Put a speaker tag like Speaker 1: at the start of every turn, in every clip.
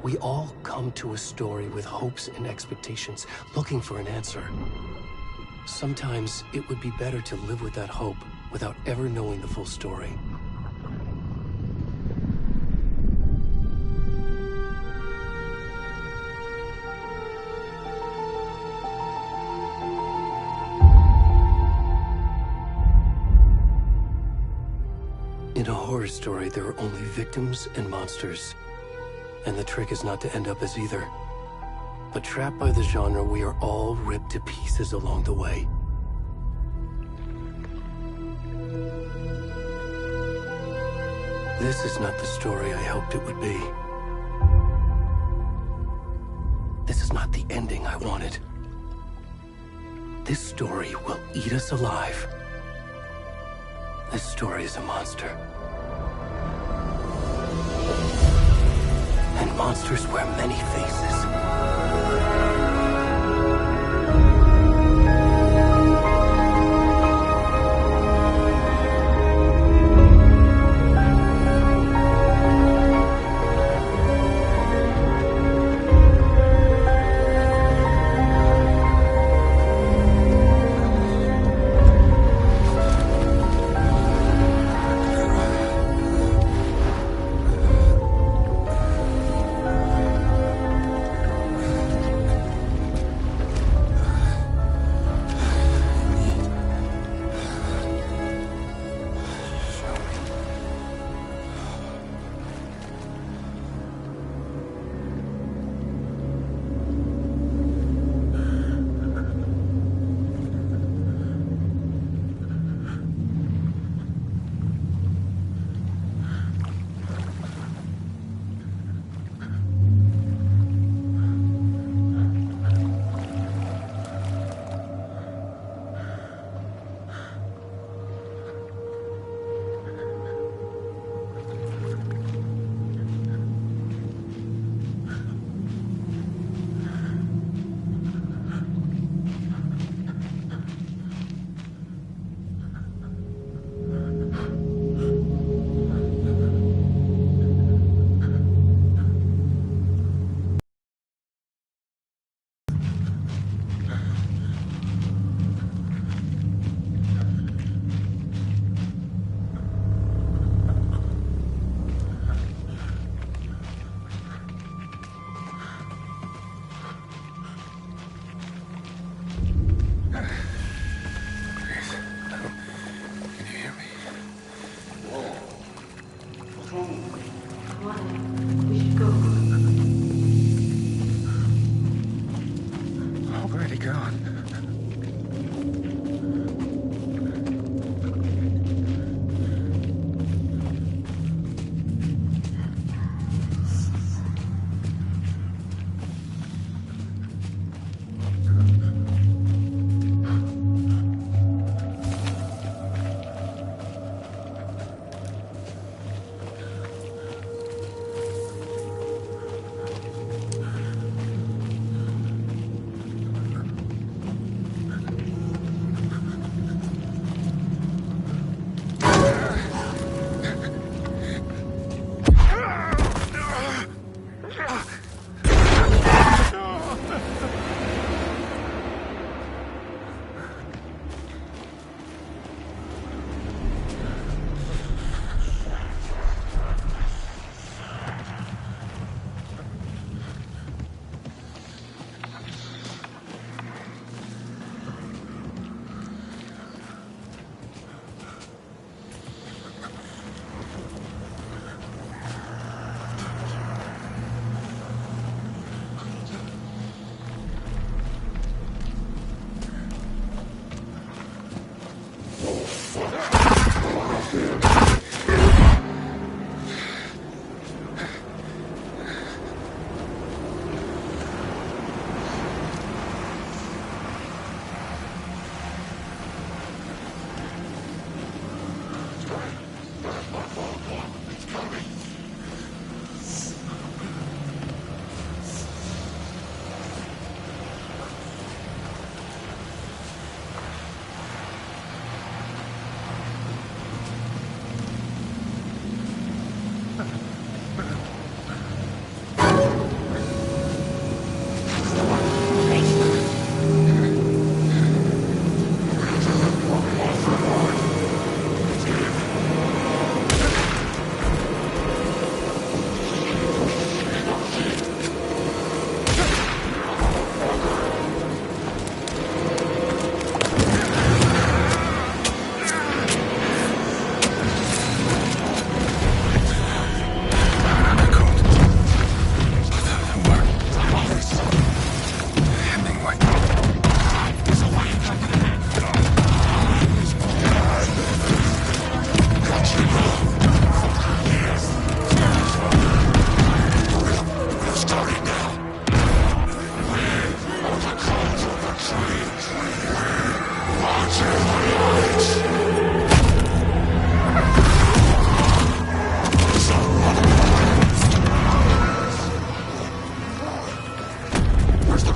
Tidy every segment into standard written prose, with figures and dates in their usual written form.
Speaker 1: We all come to a story with hopes and expectations, looking for an answer. Sometimes it would be better to live with that hope without ever knowing the full story. In a horror story, there are only victims and monsters. And the trick is not to end up as either. But trapped by the genre, we are all ripped to pieces along the way. This is not the story I hoped it would be. This is not the ending I wanted. This story will eat us alive. This story is a monster. And monsters wear many faces.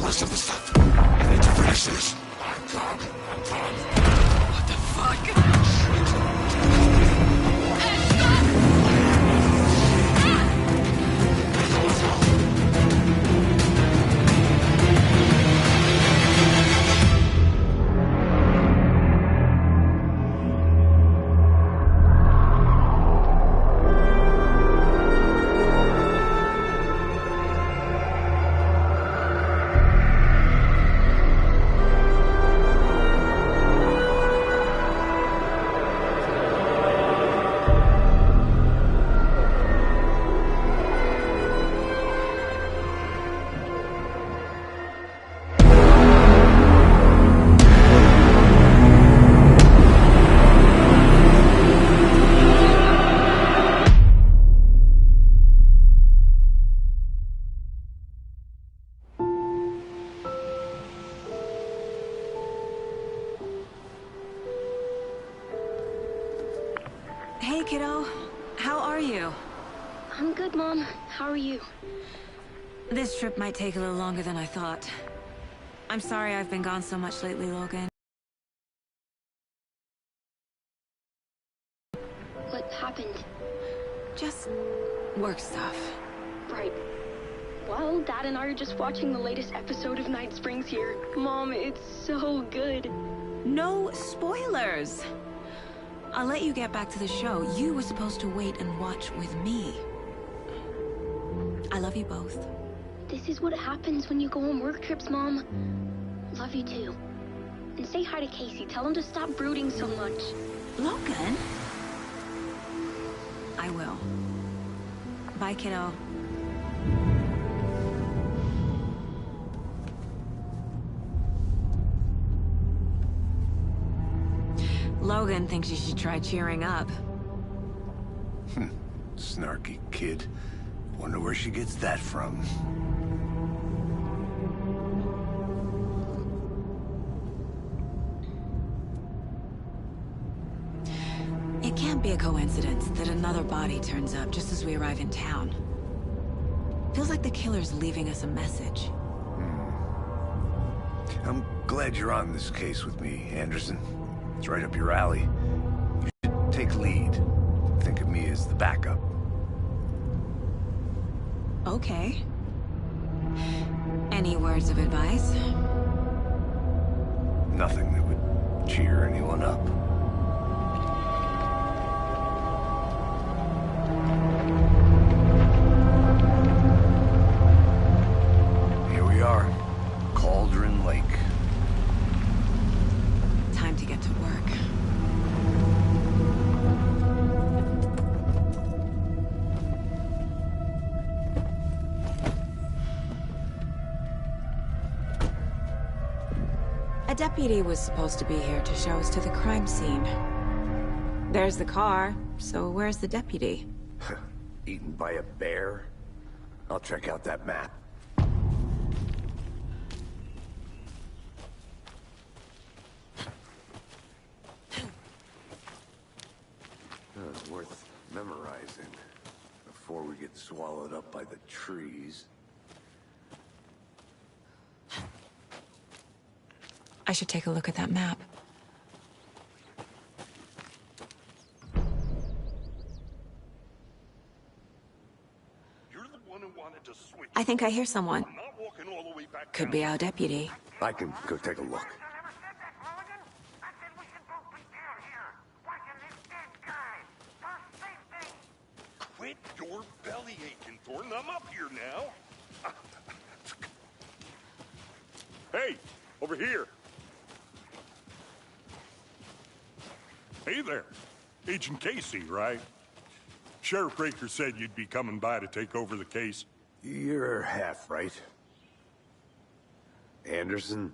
Speaker 2: rest of the stuff. I need to finish this.
Speaker 3: What the fuck?
Speaker 4: Hey, kiddo. How are you?
Speaker 5: I'm good, Mom. How are you?
Speaker 4: This trip might take a little longer than I thought. I'm sorry I've been gone so much lately, Logan.
Speaker 5: What happened?
Speaker 4: Just work stuff.
Speaker 5: Right. Well, Dad and I are just watching the latest episode of Night Springs here. Mom, it's so good.
Speaker 4: No spoilers! I'll let you get back to the show. You were supposed to wait and watch with me. I love you both.
Speaker 5: This is what happens when you go on work trips, Mom. Love you too. And say hi to Casey. Tell him to stop brooding so much.
Speaker 4: Logan? I will. Bye, kiddo. Logan thinks you should try cheering up.
Speaker 2: Snarky kid. Wonder where she gets that from.
Speaker 4: It can't be a coincidence that another body turns up just as we arrive in town. Feels like the killer's leaving us a message.
Speaker 2: I'm glad you're on this case with me, Anderson. It's right up your alley. You should take lead. Think of me as the backup.
Speaker 4: Okay. Any words of advice?
Speaker 2: Nothing that would cheer anyone up. Here we are. Cauldron Lake.
Speaker 4: Time to get to work. A deputy was supposed to be here to show us to the crime scene. There's the car, so where's the deputy?
Speaker 2: Eaten by a bear? I'll check out that map. It's worth memorizing before we get swallowed up by the trees.
Speaker 4: I should take a look at that map.
Speaker 6: You're the one who wanted to switch.
Speaker 4: I think I hear someone.
Speaker 6: I'm not walking all the way back
Speaker 4: Could
Speaker 6: down.
Speaker 4: be our deputy.
Speaker 2: I can go take a look.
Speaker 6: Quit your belly aching, Thornton. I'm up here now. Hey, over here. Hey there. Agent Casey, right? Sheriff Breaker said you'd be coming by to take over the case.
Speaker 2: You're half right. Anderson?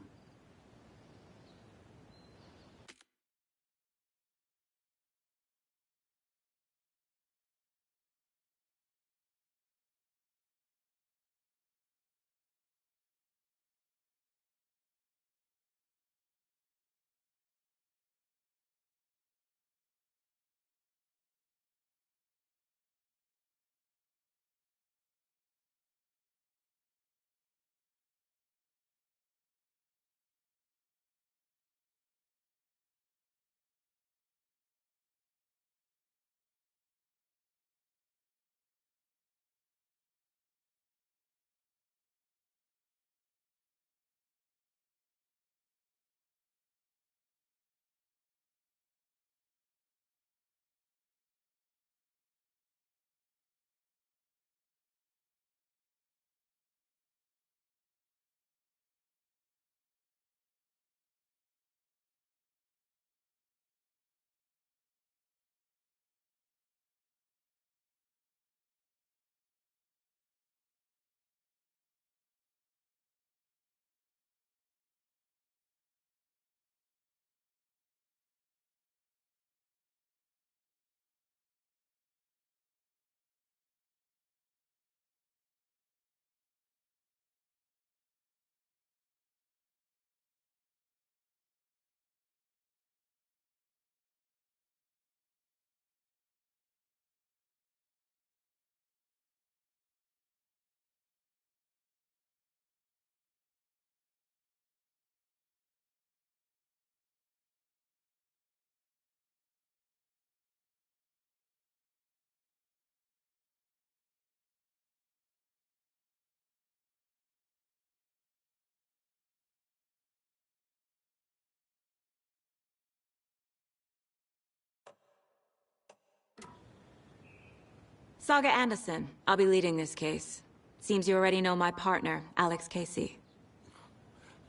Speaker 4: Saga Anderson. I'll be leading this case. Seems you already know my partner, Alex Casey.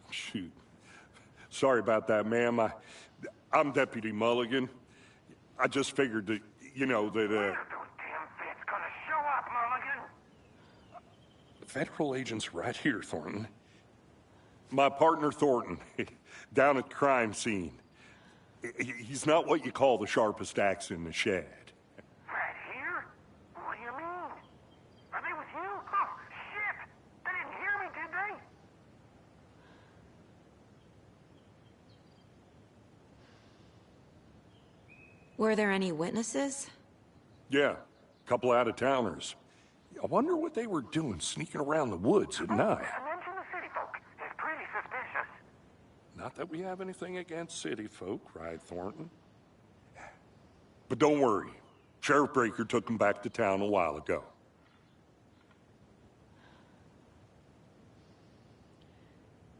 Speaker 6: Shoot. Sorry about that, ma'am. I'm Deputy Mulligan. I just figured that, you know, that,
Speaker 3: Those damn feds gonna show up, Mulligan.
Speaker 6: Federal agent's right here, Thornton. My partner, Thornton, down at the crime scene. He's not what you call the sharpest axe in the shed.
Speaker 3: Right here? What do you mean? Are they with you? Oh, shit! They didn't hear me, did they?
Speaker 4: Were there any witnesses?
Speaker 6: Yeah, a couple out-of-towners. I wonder what they were doing sneaking around the woods at night.
Speaker 3: Mention the city folk. It's pretty suspicious.
Speaker 6: Not that we have anything against city folk, right, Thornton? But don't worry. Sheriff Breaker took them back to town a while ago.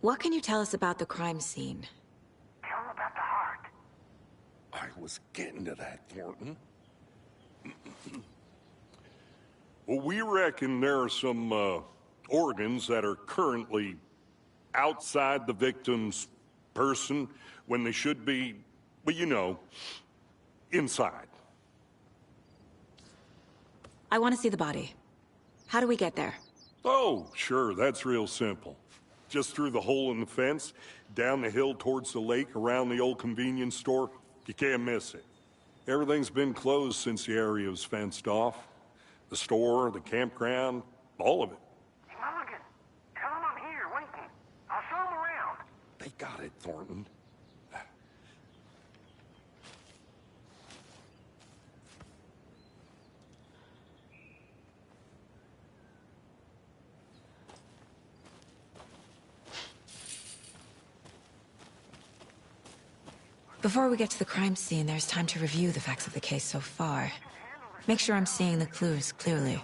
Speaker 4: What can you tell us about the crime scene?
Speaker 3: Tell them about the heart.
Speaker 6: I was getting to that, Thornton. Well, we reckon there are some organs that are currently outside the victim's person when they should be, well, you know, inside.
Speaker 4: I want to see the body. How do we get there?
Speaker 6: Oh, sure, that's real simple. Just through the hole in the fence, down the hill towards the lake, around the old convenience store. You can't miss it. Everything's been closed since the area was fenced off. The store, the campground, all of it.
Speaker 3: Hey, Mulligan, tell them I'm here, waiting. I'll show them around.
Speaker 6: They got it, Thornton.
Speaker 4: Before we get to the crime scene, there's time to review the facts of the case so far. Make sure I'm seeing the clues clearly.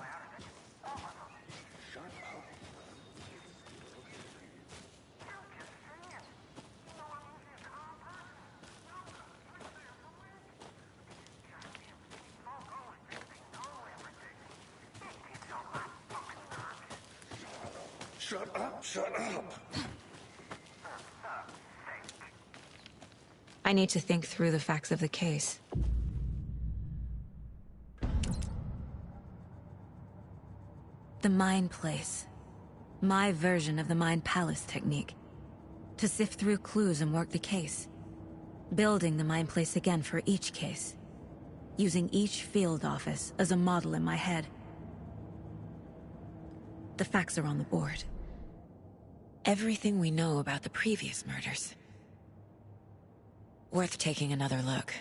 Speaker 6: Shut up, shut up.
Speaker 4: I need to think through the facts of the case. The Mind Place. My version of the Mind Palace technique. To sift through clues and work the case. Building the Mind Place again for each case. Using each field office as a model in my head. The facts are on the board. Everything we know about the previous murders. Worth taking another look.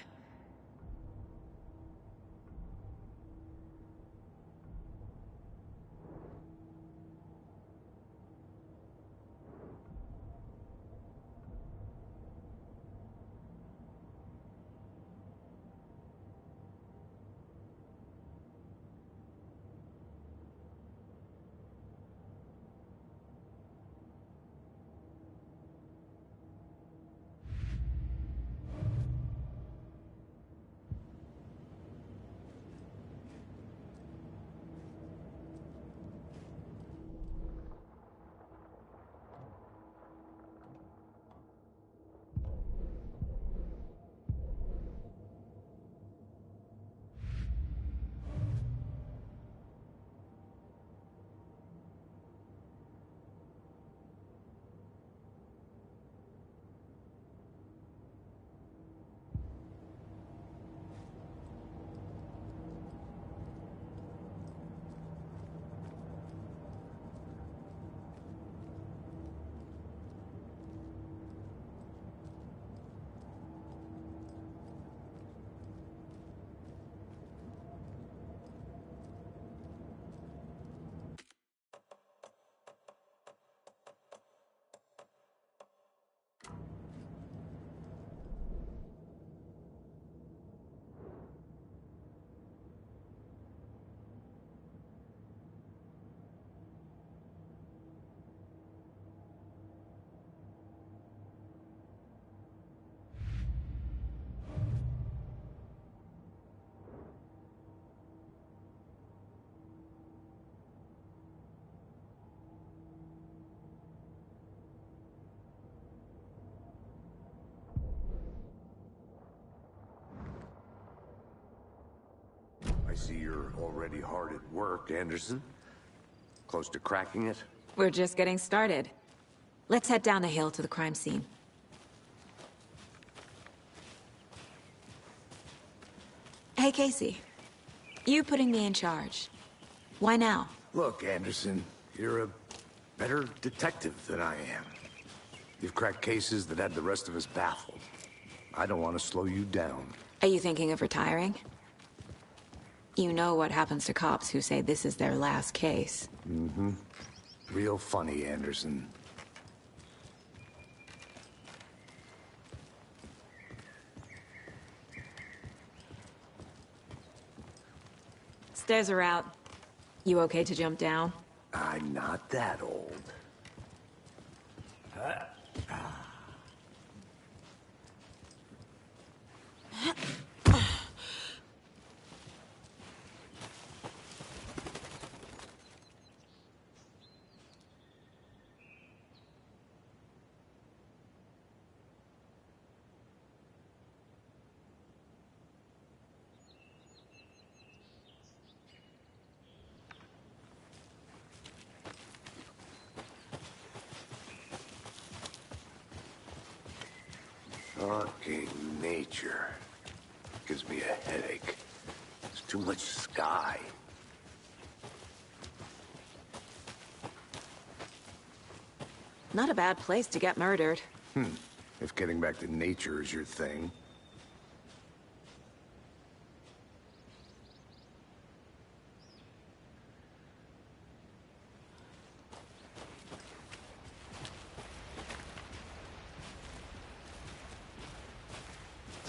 Speaker 2: see you're already hard at work, Anderson. Close to cracking it?
Speaker 4: We're just getting started. Let's head down the hill to the crime scene. Hey, Casey. You putting me in charge. Why now?
Speaker 2: Look, Anderson, you're a better detective than I am. You've cracked cases that had the rest of us baffled. I don't want to slow you down.
Speaker 4: Are you thinking of retiring? You know what happens to cops who say this is their last case.
Speaker 2: Mm-hmm. Real funny, Anderson.
Speaker 4: Stairs are out. You okay to jump down?
Speaker 2: I'm not that old. Fucking nature. Gives me a headache. There's too much sky.
Speaker 4: Not a bad place to get murdered.
Speaker 2: If getting back to nature is your thing.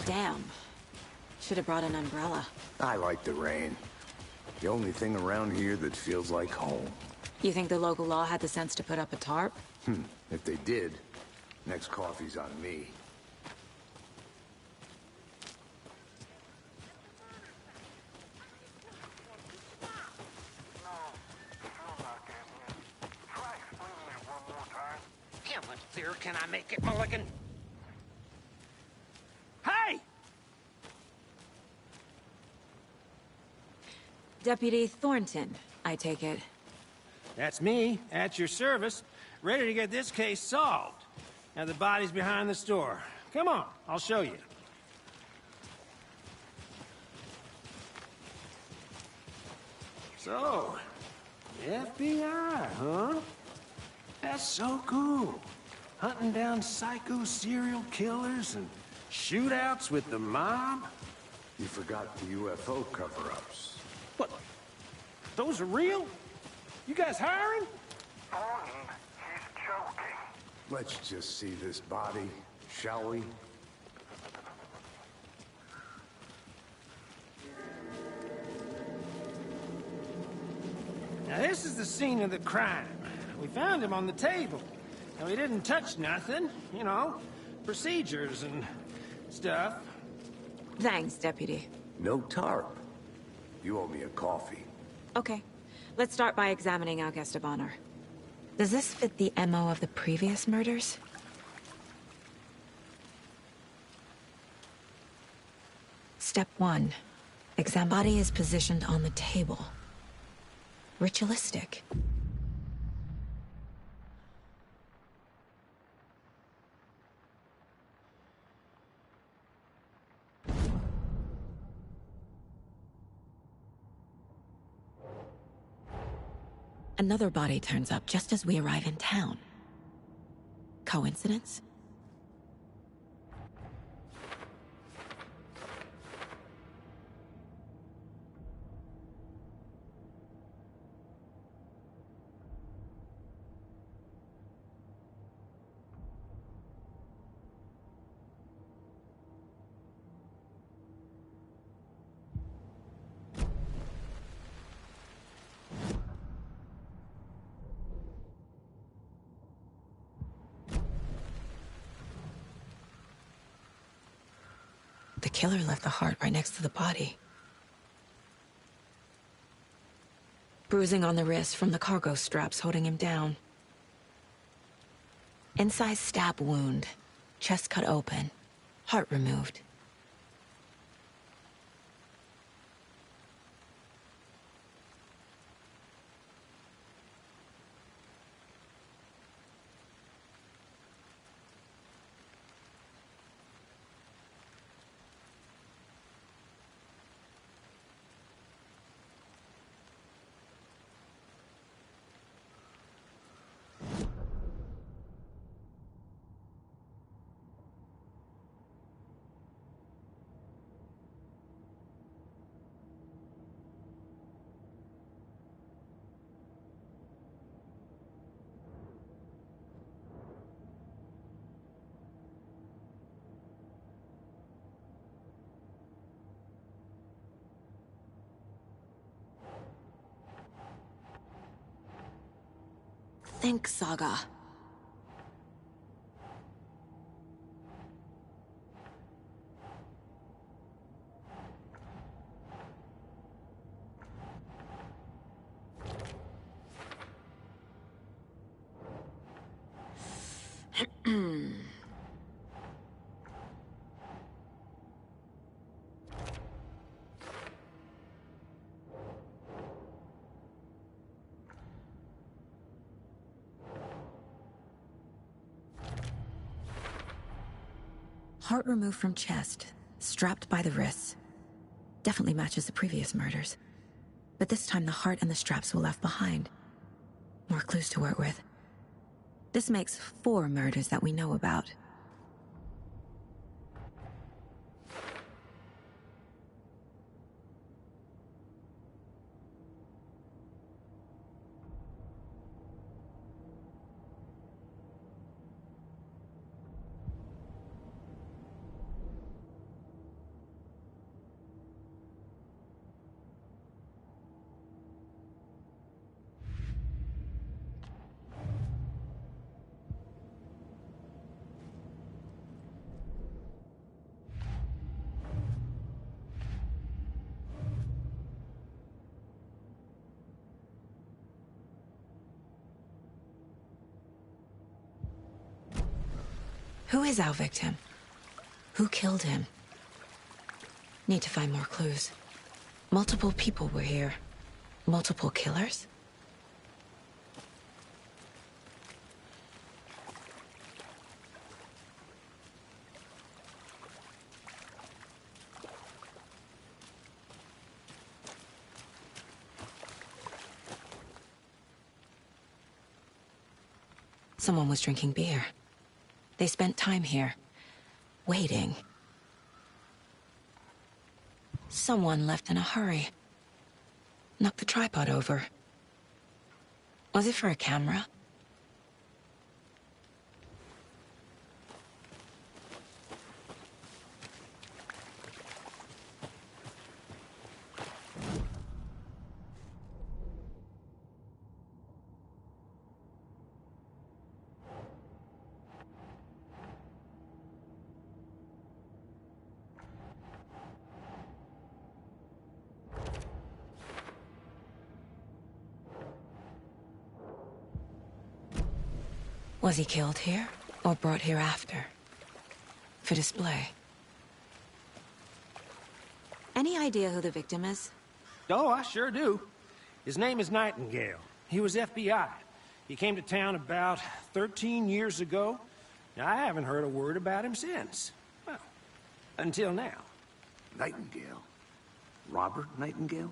Speaker 4: Damn. Should have brought an umbrella.
Speaker 2: I like the rain. The only thing around here that feels like home.
Speaker 4: You think the local law had the sense to put up a tarp?
Speaker 2: If they did, next coffee's on me.
Speaker 3: How much clearer can I make it, Mulligan? Hey!
Speaker 4: Deputy Thornton, I take it.
Speaker 7: That's me, at your service, ready to get this case solved. Now the body's behind the store. Come on, I'll show you. So, FBI, huh? That's so cool. Hunting down psycho serial killers and shootouts with the mob.
Speaker 2: You forgot the UFO cover-ups.
Speaker 7: What? Those are real? You guys hiring?
Speaker 3: Thornton, he's joking.
Speaker 2: Let's just see this body, shall we?
Speaker 7: Now this is the scene of the crime. We found him on the table. And we didn't touch nothing, you know, procedures and stuff.
Speaker 4: Thanks, Deputy.
Speaker 2: No tarp. You owe me a coffee.
Speaker 4: Okay. Let's start by examining our guest of honor. Does this fit the MO of the previous murders? Step 1. Body is positioned on the table. Ritualistic. Another body turns up just as we arrive in town. Coincidence? The killer left the heart right next to the body. Bruising on the wrist from the cargo straps holding him down. Incised stab wound. Chest cut open. Heart removed. think, Saga. Heart removed from chest, strapped by the wrists. Definitely matches the previous murders. But this time the heart and the straps were left behind. More clues to work with. This makes 4 murders that we know about. Who is our victim? Who killed him? Need to find more clues. Multiple people were here. Multiple killers? Someone was drinking beer. They spent time here, waiting. Someone left in a hurry. Knocked the tripod over. Was it for a camera? Was he killed here, or brought here after? For display. Any idea who the victim is?
Speaker 7: Oh, I sure do. His name is Nightingale. He was FBI. He came to town about 13 years ago. Now, I haven't heard a word about him since. Well, until now.
Speaker 2: Nightingale? Robert Nightingale?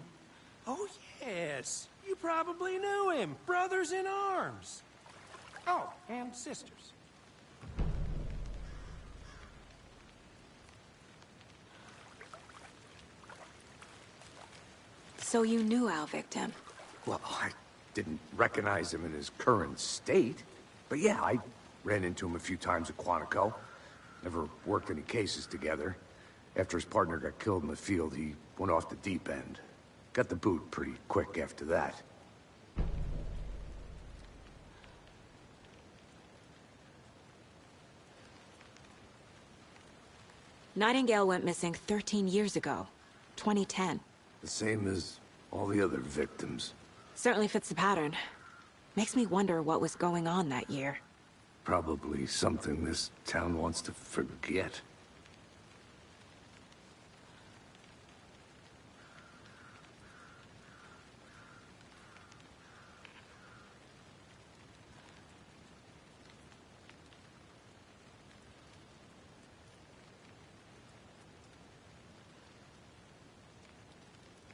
Speaker 7: Oh, yes. You probably knew him. Brothers in arms. Oh, and sisters.
Speaker 4: So you knew our victim?
Speaker 2: Well, I didn't recognize him in his current state. But yeah, I ran into him a few times at Quantico. Never worked any cases together. After his partner got killed in the field, he went off the deep end. Got the boot pretty quick after that.
Speaker 4: Nightingale went missing 13 years ago, 2010.
Speaker 2: The same as all the other victims.
Speaker 4: Certainly fits the pattern. Makes me wonder what was going on that year.
Speaker 2: Probably something this town wants to forget.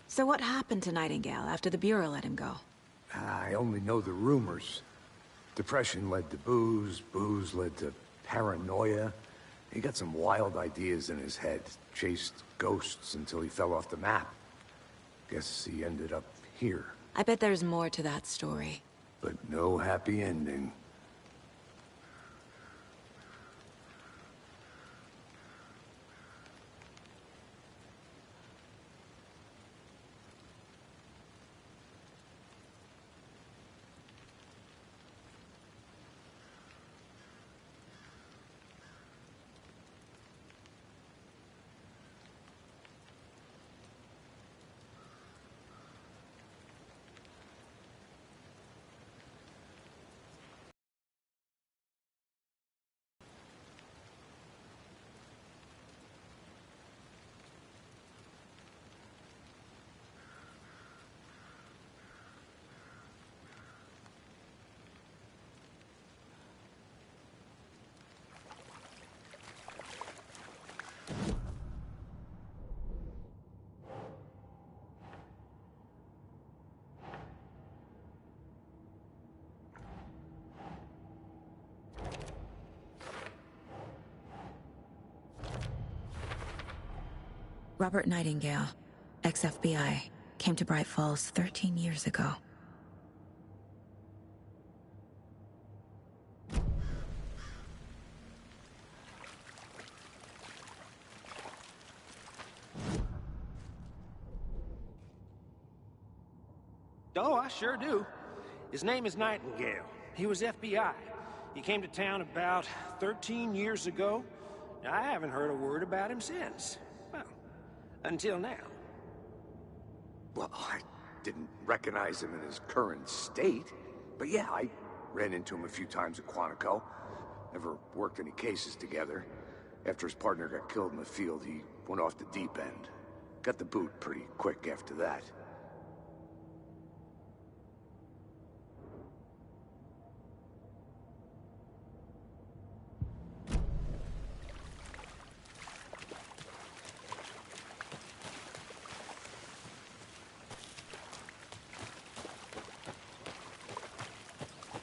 Speaker 4: So what happened to Nightingale after the Bureau let him go?
Speaker 2: I only know the rumors. Depression led to booze, booze led to paranoia. He got some wild ideas in his head, chased ghosts until he fell off the map. Guess he ended up here.
Speaker 4: I bet there's more to that story.
Speaker 2: But no happy ending.
Speaker 4: Robert Nightingale, ex-FBI, came to Bright Falls 13 years ago.
Speaker 7: Oh, I sure do. His name is Nightingale. He was FBI. He came to town about 13 years ago. I haven't heard a word about him since. Well, until now.
Speaker 2: Well, I didn't recognize him in his current state. But yeah, I ran into him a few times at Quantico. Never worked any cases together. After his partner got killed in the field, he went off the deep end. Got the boot pretty quick after that.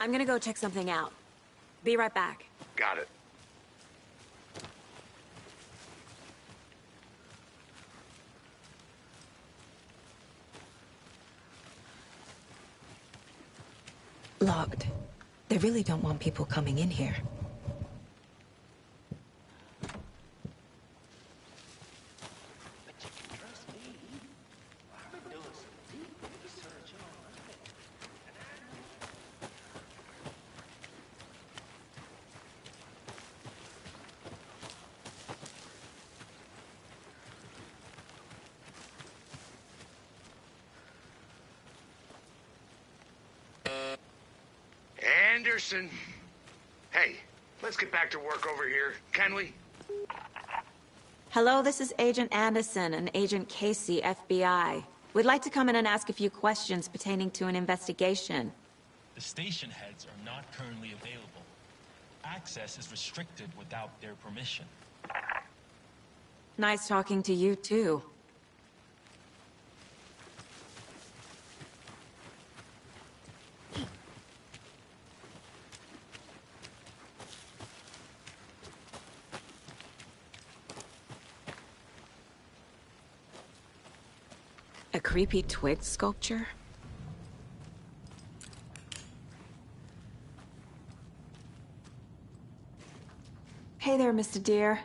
Speaker 4: I'm gonna go check something out. Be right back.
Speaker 2: Got it.
Speaker 4: Locked. They really don't want people coming in here.
Speaker 3: Anderson. Hey, let's get back to work over here, can we?
Speaker 4: Hello, this is Agent Anderson and Agent Casey, FBI. We'd like to come in and ask a few questions pertaining to an investigation.
Speaker 8: The station heads are not currently available. Access is restricted without their permission.
Speaker 4: Nice talking to you, too. A creepy twig sculpture? Hey there, Mr. Deer.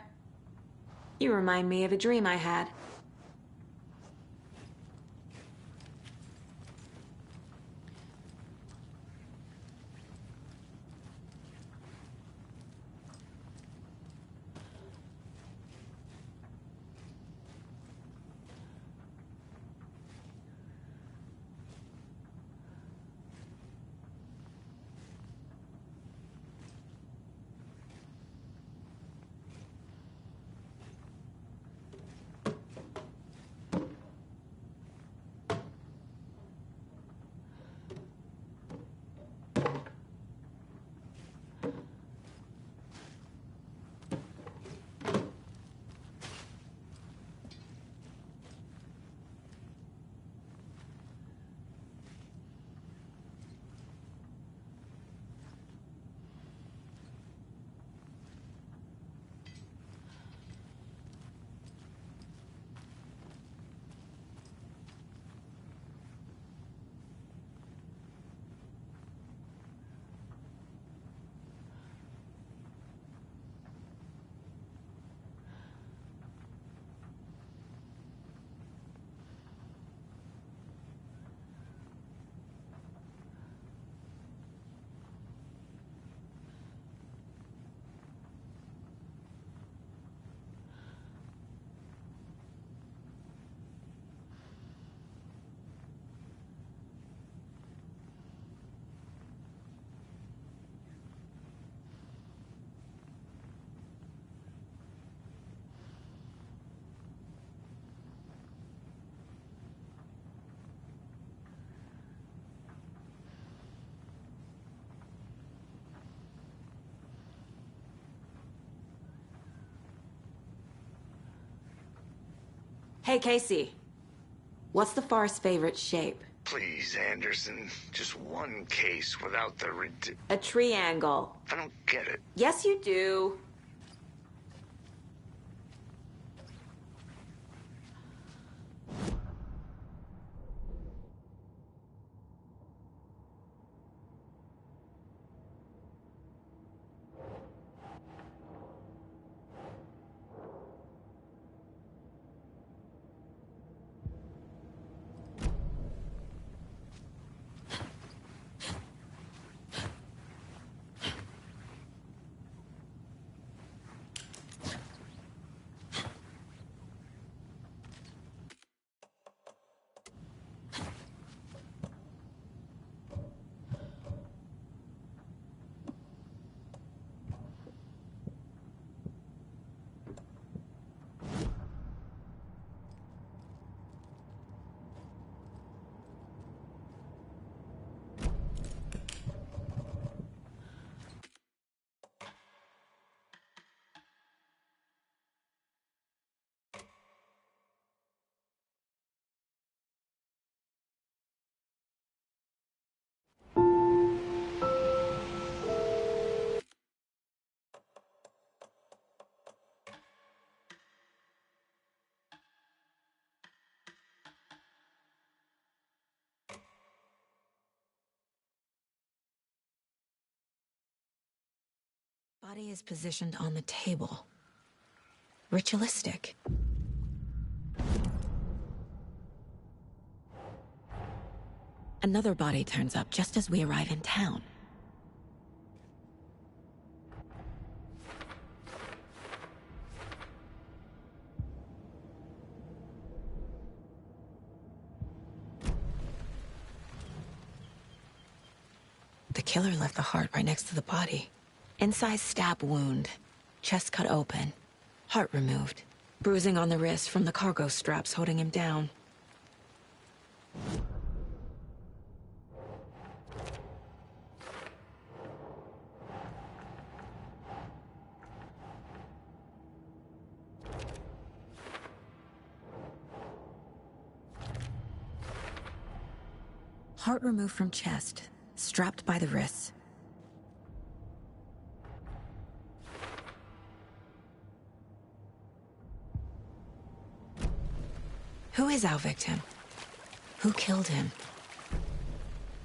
Speaker 4: You remind me of a dream I had. Hey, Casey. What's the far's favorite shape?
Speaker 3: Please, Anderson. Just one case without the
Speaker 4: A triangle.
Speaker 3: I don't get it.
Speaker 4: Yes, you do. body is positioned on the table. Ritualistic. Another body turns up just as we arrive in town. The killer left the heart right next to the body. Incised stab wound, chest cut open, heart removed, bruising on the wrist from the cargo straps holding him down. Heart removed from chest, strapped by the wrists. Who is our victim? Who killed him?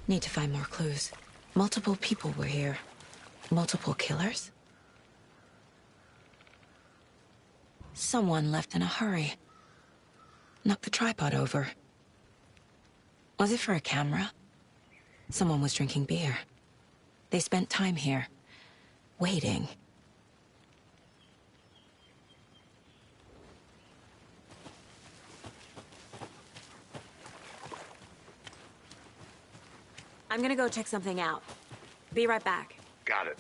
Speaker 4: Need to find more clues. Multiple people were here. Multiple killers? Someone left in a hurry. Knocked the tripod over. Was it for a camera? Someone was drinking beer. They spent time here, waiting. I'm gonna go check something out. Be right back.
Speaker 2: Got it.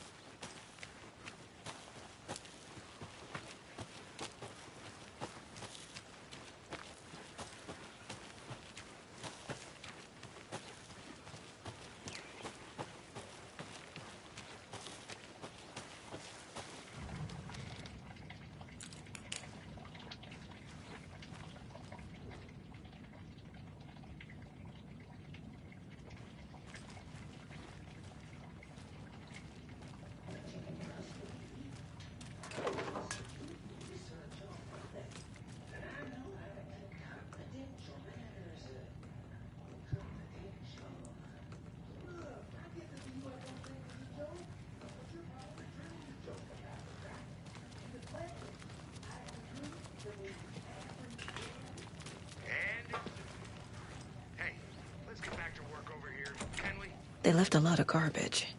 Speaker 4: They left a lot of garbage.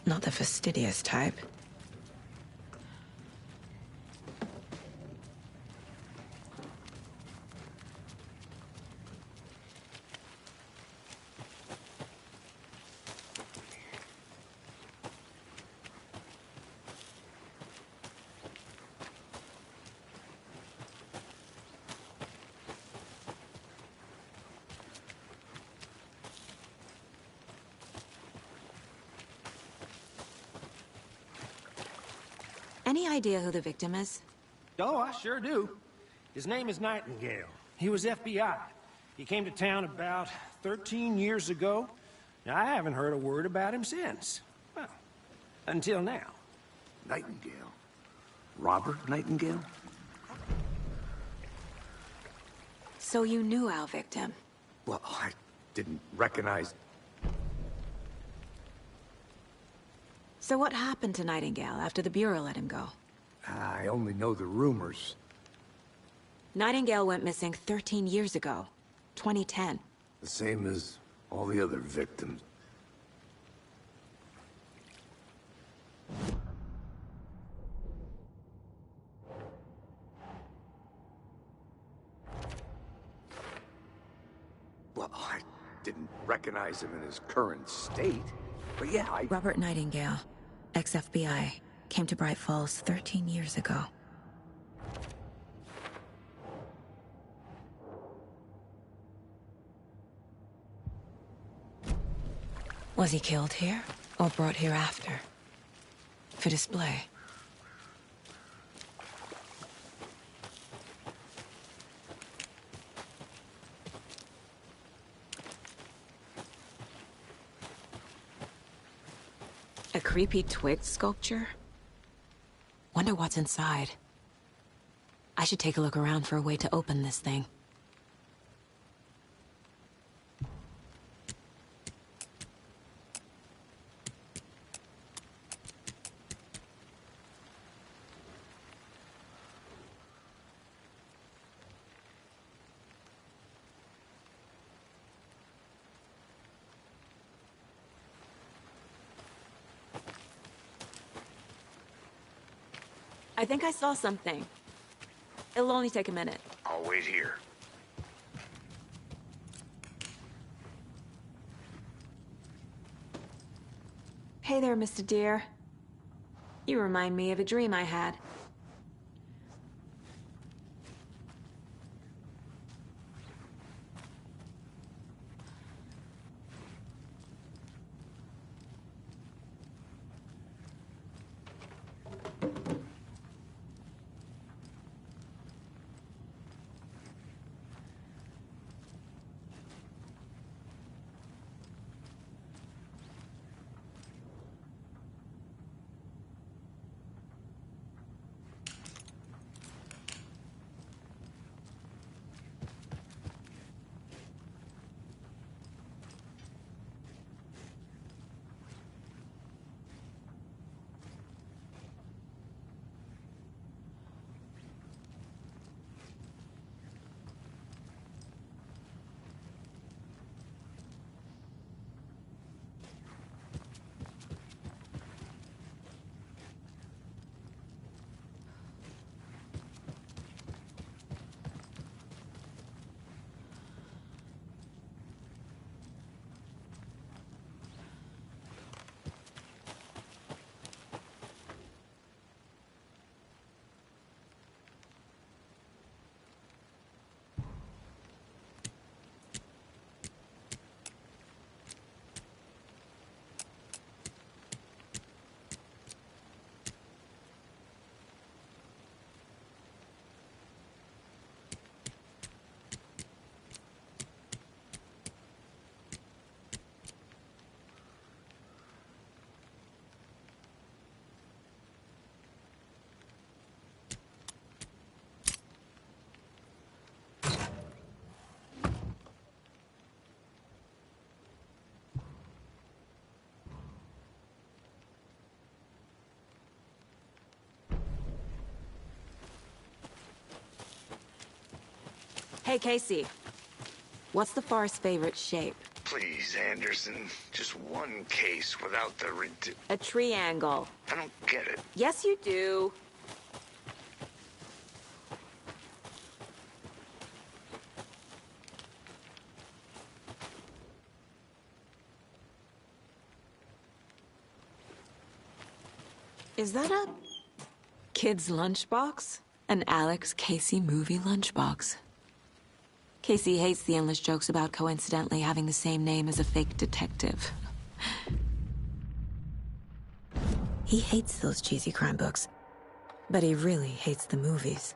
Speaker 4: Not the fastidious type. Any idea who the victim is?
Speaker 7: Oh, I sure do. His name is Nightingale. He was FBI. He came to town about 13 years ago. Now, I haven't heard a word about him since. Well, until now.
Speaker 2: Nightingale? Robert Nightingale?
Speaker 4: So you knew our victim?
Speaker 2: Well, I didn't recognize...
Speaker 4: So what happened to Nightingale after the Bureau let him go?
Speaker 2: I only know the rumors.
Speaker 4: Nightingale went missing 13 years ago, 2010.
Speaker 2: The same as all the other victims. Well, I didn't recognize him in his current state. But yeah,
Speaker 4: Robert Nightingale, ex-FBI, came to Bright Falls 13 years ago. Was he killed here, or brought here after? For display? A creepy twig sculpture? Wonder what's inside. I should take a look around for a way to open this thing. I think I saw something. It'll only take a minute.
Speaker 3: I'll wait here.
Speaker 4: Hey there, Mr. Deer. You remind me of a dream I had. Hey, Casey. What's the far's favorite shape?
Speaker 3: Please, Anderson. Just one case without the
Speaker 4: A triangle.
Speaker 3: I don't get it.
Speaker 4: Yes, you do. Is that a kid's lunchbox? An Alex Casey movie lunchbox. Casey hates the endless jokes about coincidentally having the same name as a fake detective. He hates those cheesy crime books, but he really hates the movies.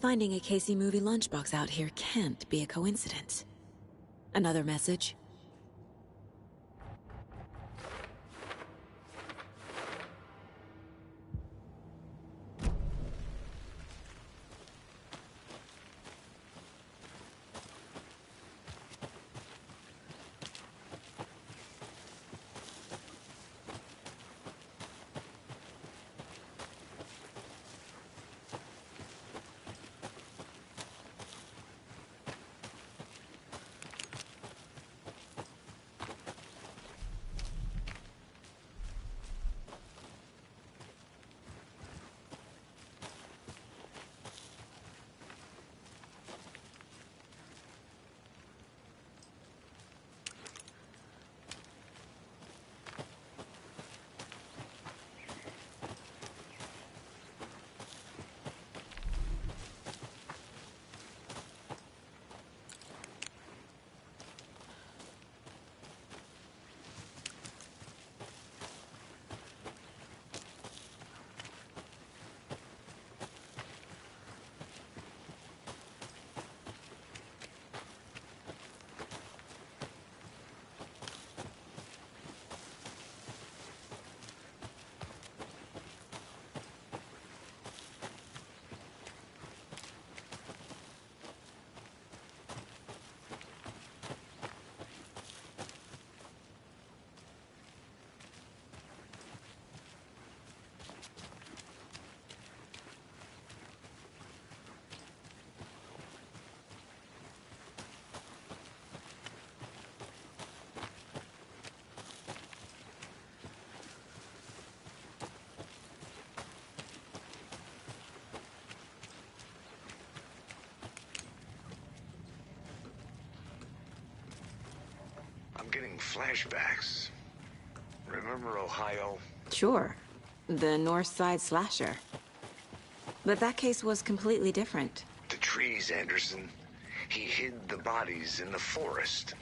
Speaker 4: Finding a Casey movie lunchbox out here can't be a coincidence. Another message?
Speaker 3: Flashbacks. Remember Ohio?
Speaker 9: Sure. The North Side slasher. But that case was completely different.
Speaker 3: The trees, Anderson. He hid the bodies in the forest.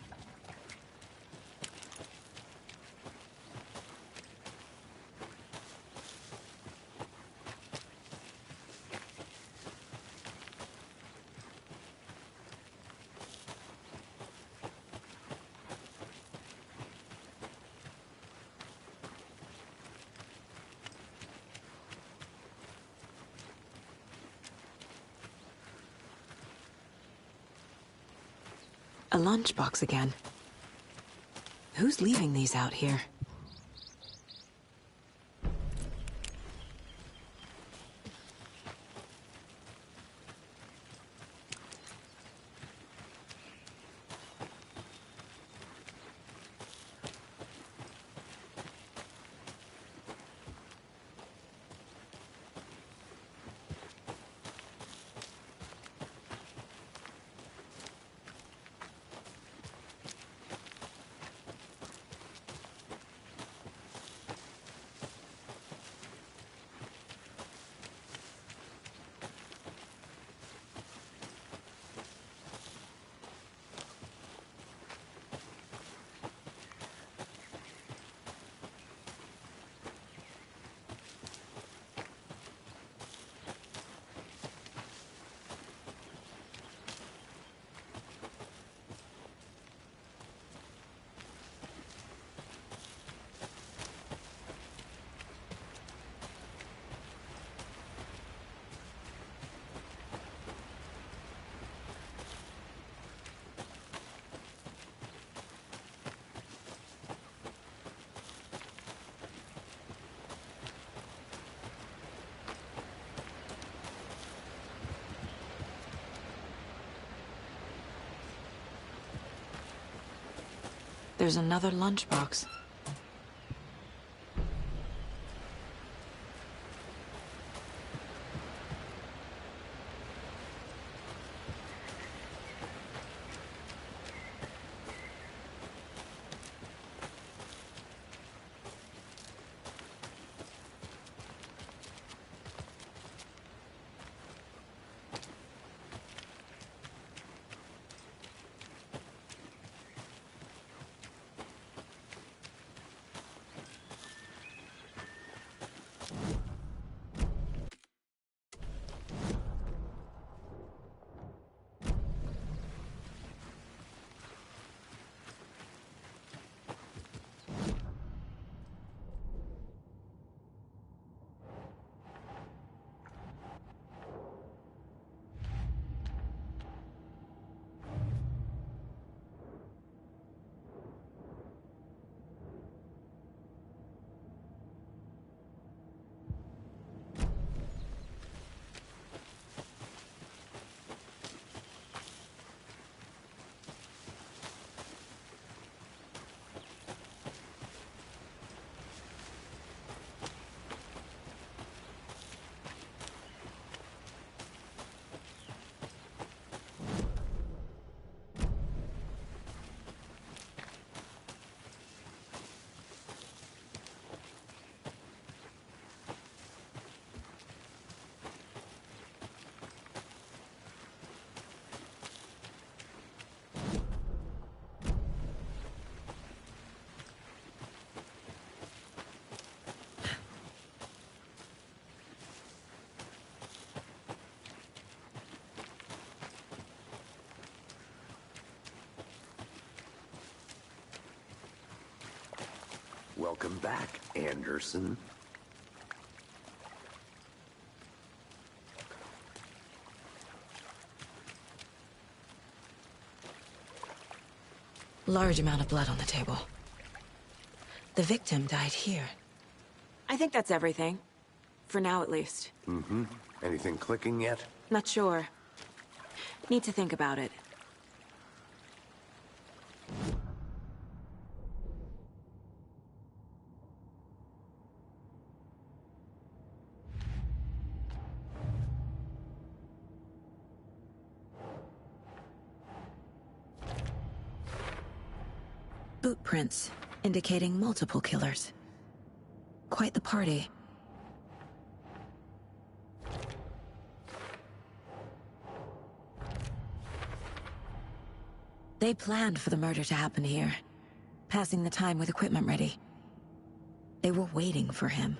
Speaker 9: A lunchbox again. Who's leaving these out here? There's another lunchbox.
Speaker 2: Welcome back, Anderson.
Speaker 9: Large amount of blood on the table. The victim died here. I think that's everything. For now, at least.
Speaker 2: Mm-hmm. Anything clicking yet?
Speaker 9: Not sure. Need to think about it.
Speaker 4: Boot prints, indicating multiple killers. Quite the party. They planned for the murder to happen here, passing the time with equipment ready. They were waiting for him.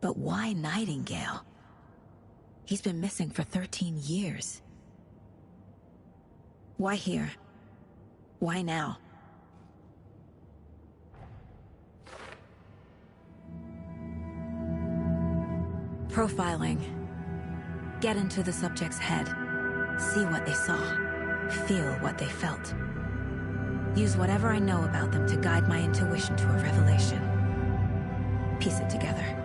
Speaker 4: But why Nightingale? He's been missing for 13 years. Why here? Why now? Profiling. Get into the subject's head. See what they saw. Feel what they felt. Use whatever I know about them to guide my intuition to a revelation. Piece it together.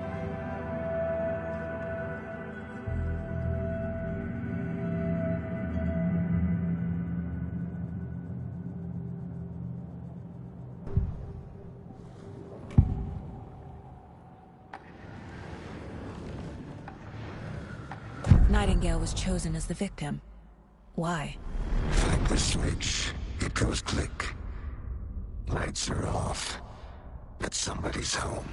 Speaker 4: Nightingale was chosen as the victim. Why?
Speaker 10: Flip the switch. It goes click. Lights are off. But somebody's home.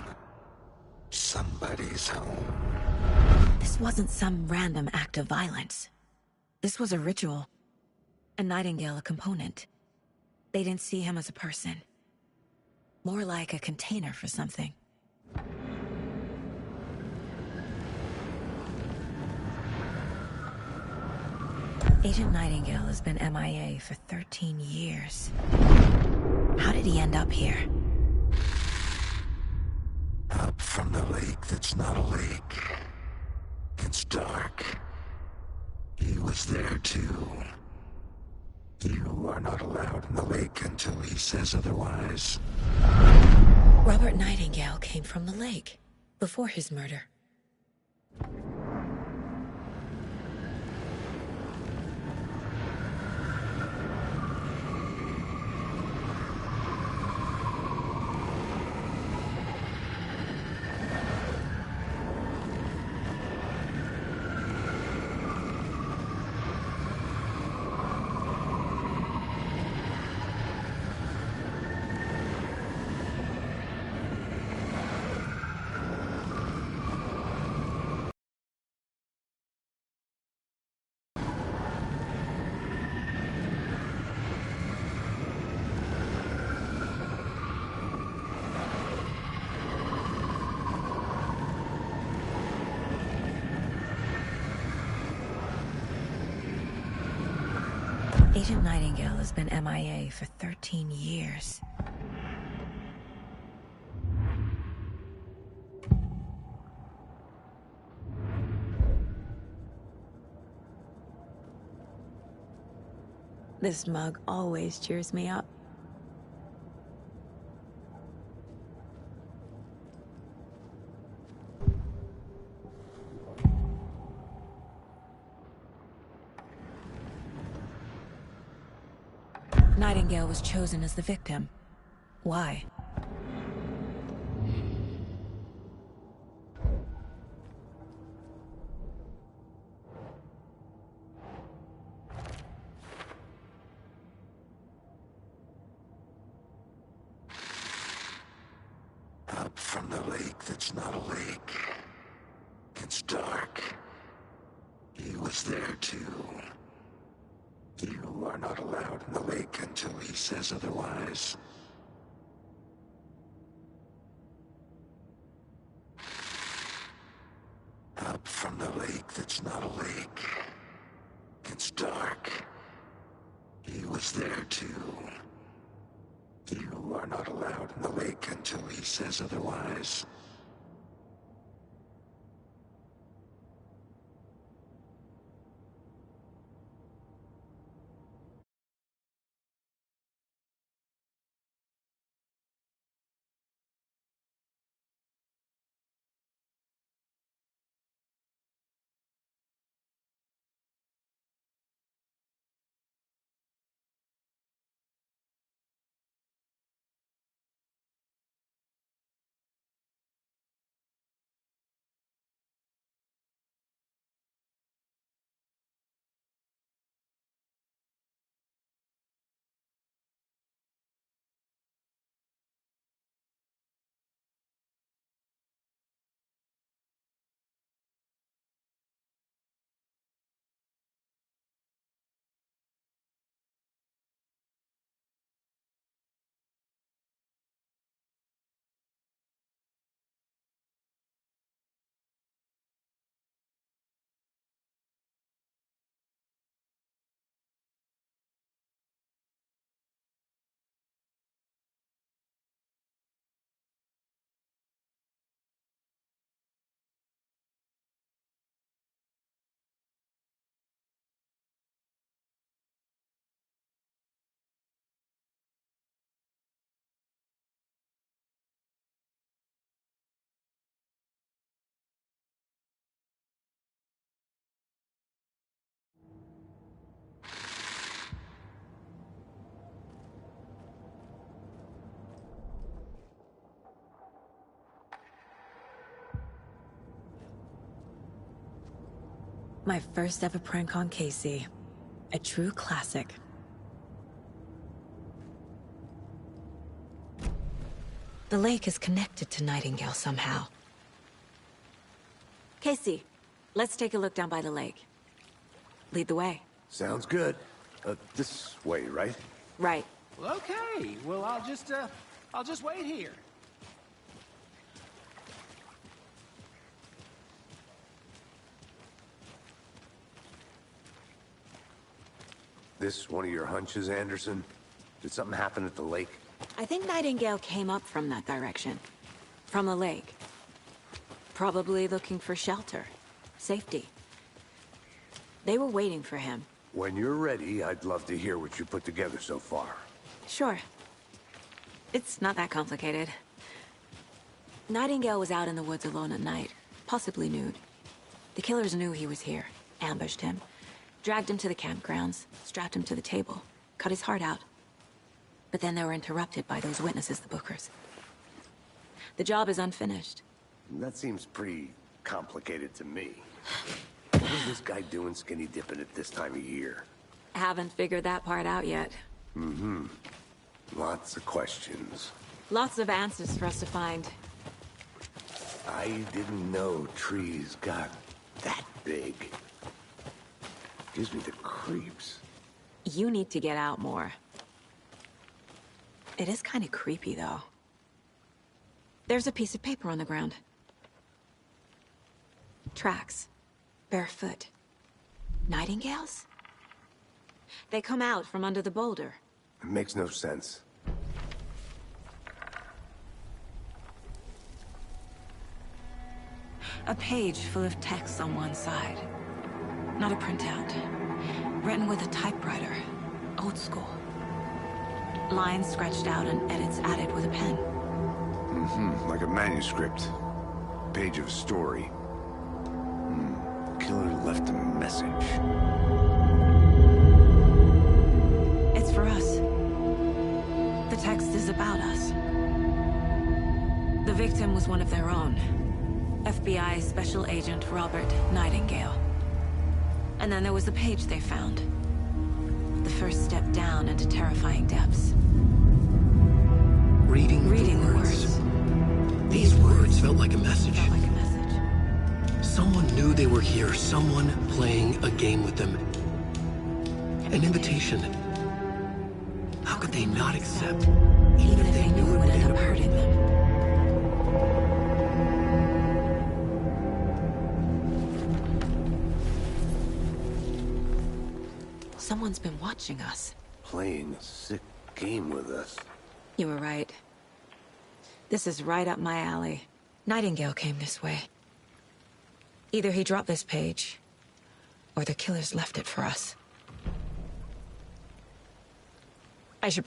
Speaker 10: Somebody's home.
Speaker 4: This wasn't some random act of violence. This was a ritual. And Nightingale a component. They didn't see him as a person. More like a container for something. Agent Nightingale has been MIA for 13 years. How did he end up here?
Speaker 10: Up from the lake that's not a lake. It's dark. He was there too. You are not allowed in the lake until he says otherwise.
Speaker 4: Robert Nightingale came from the lake, before his murder. Agent Nightingale has been MIA for 13 years. This mug always cheers me up. Nightingale was chosen as the victim. Why?
Speaker 10: Up from the lake that's not a lake. It's dark. He was there too. You are not allowed in the lake until he says otherwise. Up from the lake that's not a lake. It's dark. He was there too. You are not allowed in the lake until he says otherwise.
Speaker 4: My first ever prank on Casey. A true classic. The lake is connected to Nightingale somehow. Casey, let's take a look down by the lake. Lead the way.
Speaker 2: Sounds good. This way, right?
Speaker 4: Right.
Speaker 7: Well, okay. Well, I'll just wait here.
Speaker 2: This one of your hunches, Anderson? Did something happen at the lake?
Speaker 4: I think Nightingale came up from that direction. From the lake. Probably looking for shelter. Safety. They were waiting for him.
Speaker 2: When you're ready, I'd love to hear what you put together so far.
Speaker 4: Sure. It's not that complicated. Nightingale was out in the woods alone at night, possibly nude. The killers knew he was here, ambushed him, dragged him to the campgrounds, strapped him to the table, cut his heart out. But then they were interrupted by those witnesses, the Bookers. The job is unfinished.
Speaker 2: That seems pretty complicated to me. What is this guy doing skinny dipping at this time of year?
Speaker 4: Haven't figured that part out yet.
Speaker 2: Mm-hmm. Lots of questions.
Speaker 4: Lots of answers for us to find.
Speaker 2: I didn't know trees got that big. Gives me the creeps.
Speaker 4: You need to get out more. It is kind of creepy, though. There's a piece of paper on the ground. Tracks. Barefoot. Nightingales? They come out from under the boulder.
Speaker 2: It makes no sense.
Speaker 4: A page full of text on one side. Not a printout. Written with a typewriter. Old school. Lines scratched out and edits added with a pen.
Speaker 2: Mm-hmm. Like a manuscript. Page of a story. Killer left a message.
Speaker 4: It's for us. The text is about us. The victim was one of their own. FBI Special Agent Robert Nightingale. And then there was the page they found. The first step down into terrifying depths.
Speaker 1: Reading the words. These words felt like a message. Someone knew they were here, someone playing a game with them. An invitation. How could they not accept, even if they knew it would end up hurting them?
Speaker 4: Someone's been watching us.
Speaker 2: Playing a sick game with us.
Speaker 4: You were right. This is right up my alley. Nightingale came this way. Either he dropped this page, or the killers left it for us. I should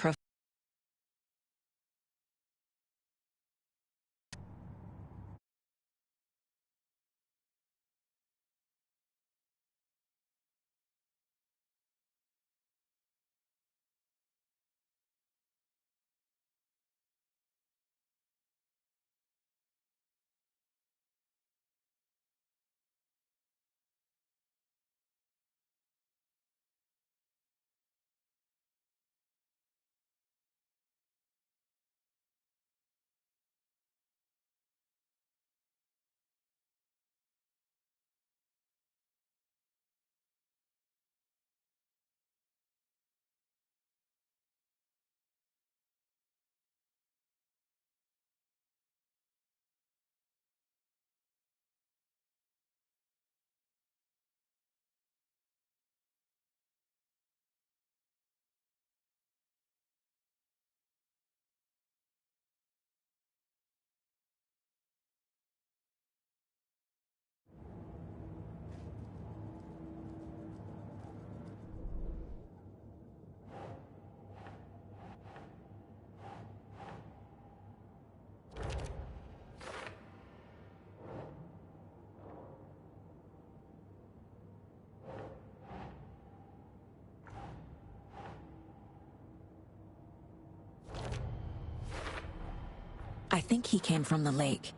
Speaker 4: I think he came from the lake.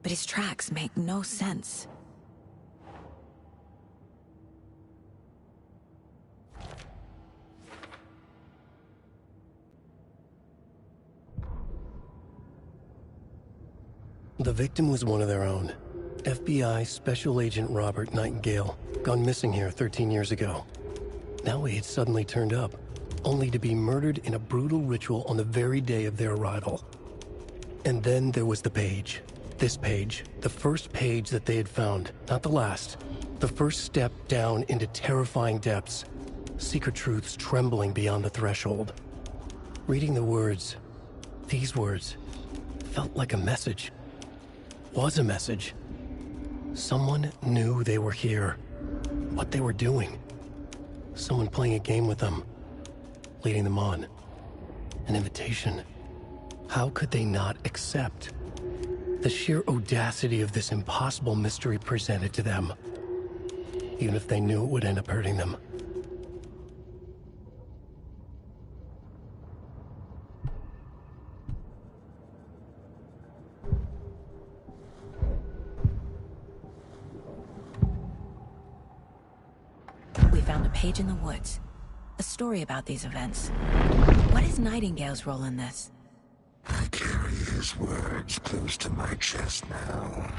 Speaker 4: But his tracks make no sense.
Speaker 1: The victim was one of their own. FBI Special Agent Robert Nightingale, gone missing here 13 years ago. Now he had suddenly turned up, only to be murdered in a brutal ritual on the very day of their arrival. And then there was the page. This page, the first page that they had found, not the last. The first step down into terrifying depths. Secret truths trembling beyond the threshold. Reading the words, these words, felt like a message. Was a message. Someone knew they were here. What they were doing. Someone playing a game with them. Leading them on. An invitation. How could they not accept? The sheer audacity of this impossible mystery presented to them. Even if they knew it would end up hurting them.
Speaker 4: We found a page in the woods. A story about these events. What is Nightingale's role in this?
Speaker 10: I carry his words close to my chest now.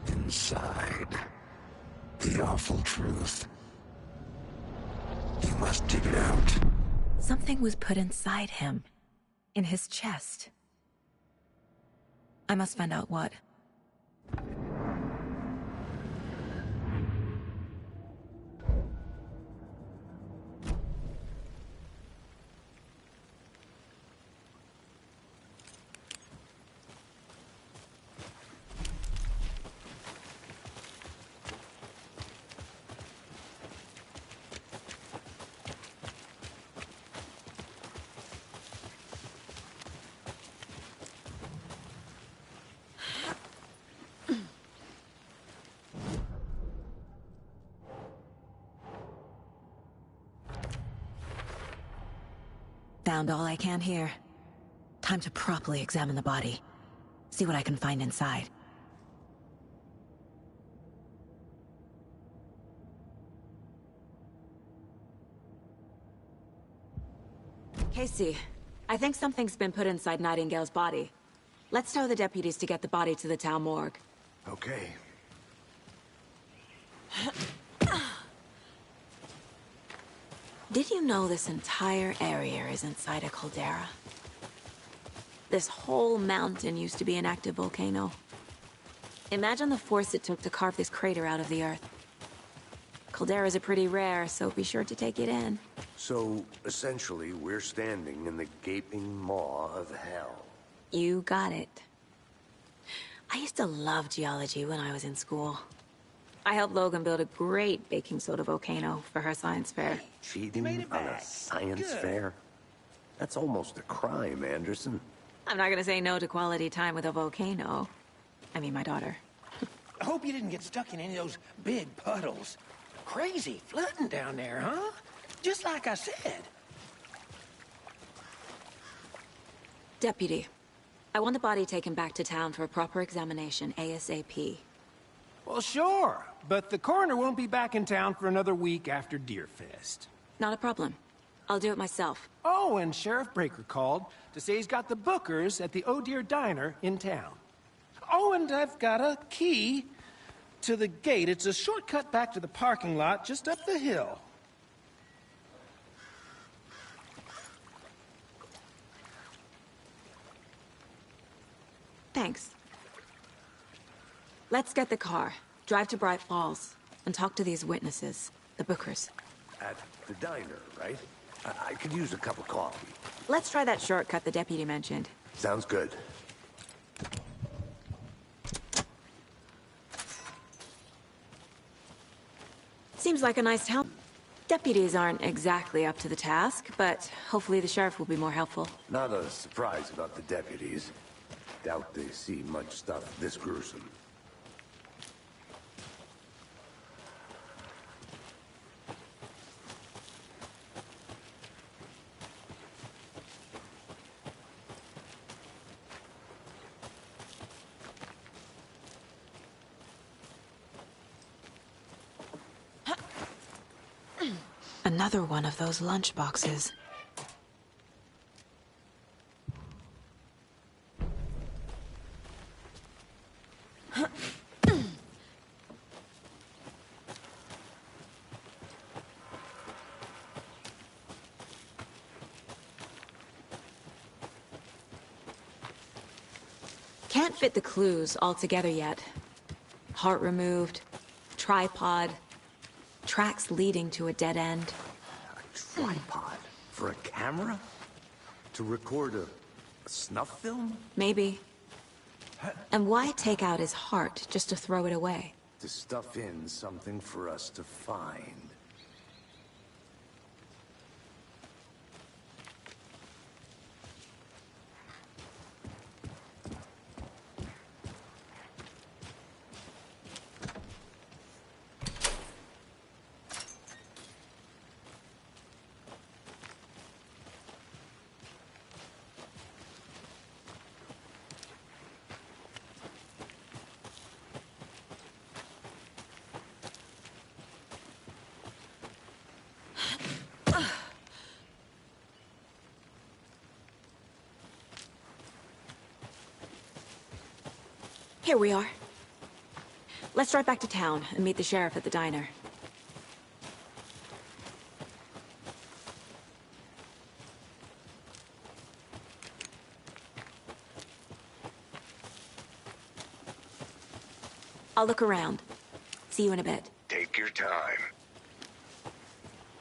Speaker 10: Inside, the awful truth. You must dig it out.
Speaker 4: Something was put inside him. In his chest. I must find out what. Found all I can here. Time to properly examine the body. See what I can find inside. Casey, I think something's been put inside Nightingale's body. Let's tell the deputies to get the body to the town morgue.
Speaker 2: Okay.
Speaker 4: Did you know this entire area is inside a caldera? This whole mountain used to be an active volcano. Imagine the force it took to carve this crater out of the earth. Calderas are pretty rare, so be sure to take it in.
Speaker 2: So, essentially, we're standing in the gaping maw of hell.
Speaker 4: You got it. I used to love geology when I was in school. I helped Logan build a great baking soda volcano for her science fair.
Speaker 2: Cheating on a science fair? That's almost a crime, Anderson.
Speaker 4: I'm not gonna say no to quality time with a volcano. I mean, my daughter.
Speaker 7: I hope you didn't get stuck in any of those big puddles. Crazy flooding down there, huh? Just like I said.
Speaker 4: Deputy, I want the body taken back to town for a proper examination ASAP.
Speaker 7: Well, sure, but the coroner won't be back in town for another week after Deerfest.
Speaker 4: Not a problem. I'll do it myself.
Speaker 7: Oh, and Sheriff Breaker called to say he's got the Bookers at the Oh Dear Diner in town. Oh, and I've got a key to the gate. It's a shortcut back to the parking lot just up the hill.
Speaker 4: Thanks. Let's get the car, drive to Bright Falls, and talk to these witnesses, the Bookers.
Speaker 2: At the diner, right? I could use a cup of coffee.
Speaker 4: Let's try that shortcut the deputy mentioned.
Speaker 2: Sounds good.
Speaker 4: Seems like a nice town. Deputies aren't exactly up to the task, but hopefully the sheriff will be more helpful.
Speaker 2: Not a surprise about the deputies. Doubt they see much stuff this gruesome.
Speaker 4: Another one of those lunch boxes.
Speaker 9: can't fit the clues all together yet. Heart removed, tripod, tracks leading to a dead end.
Speaker 2: A tripod? For a camera? To record a snuff film?
Speaker 9: Maybe. And why take out his heart just to throw it away?
Speaker 2: To stuff in something for us to find.
Speaker 9: Here we are. Let's drive back to town and meet the sheriff at the diner. I'll look around. See you in a bit.
Speaker 10: Take your time.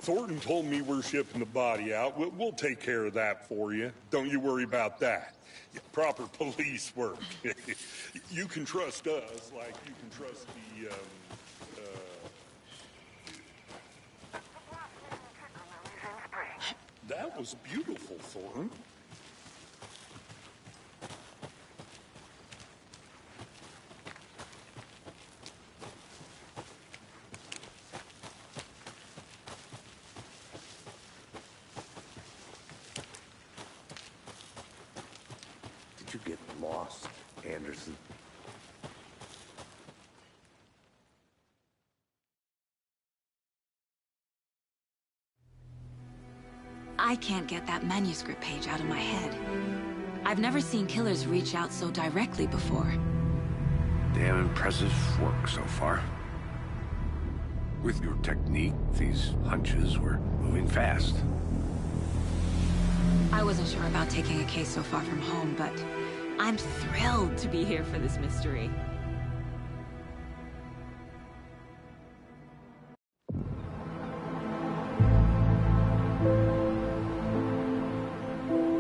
Speaker 6: Thornton told me we're shipping the body out. We'll take care of that for you. Don't you worry about that. Proper police work. You can trust us like you can trust the, That was beautiful, Thornton.
Speaker 2: Did you get lost, Anderson?
Speaker 4: I can't get that manuscript page out of my head. I've never seen killers reach out so directly before.
Speaker 2: Damn impressive work so far. With your technique, these hunches were moving fast.
Speaker 4: I wasn't sure about taking a case so far from home, but I'm thrilled to be here for this mystery.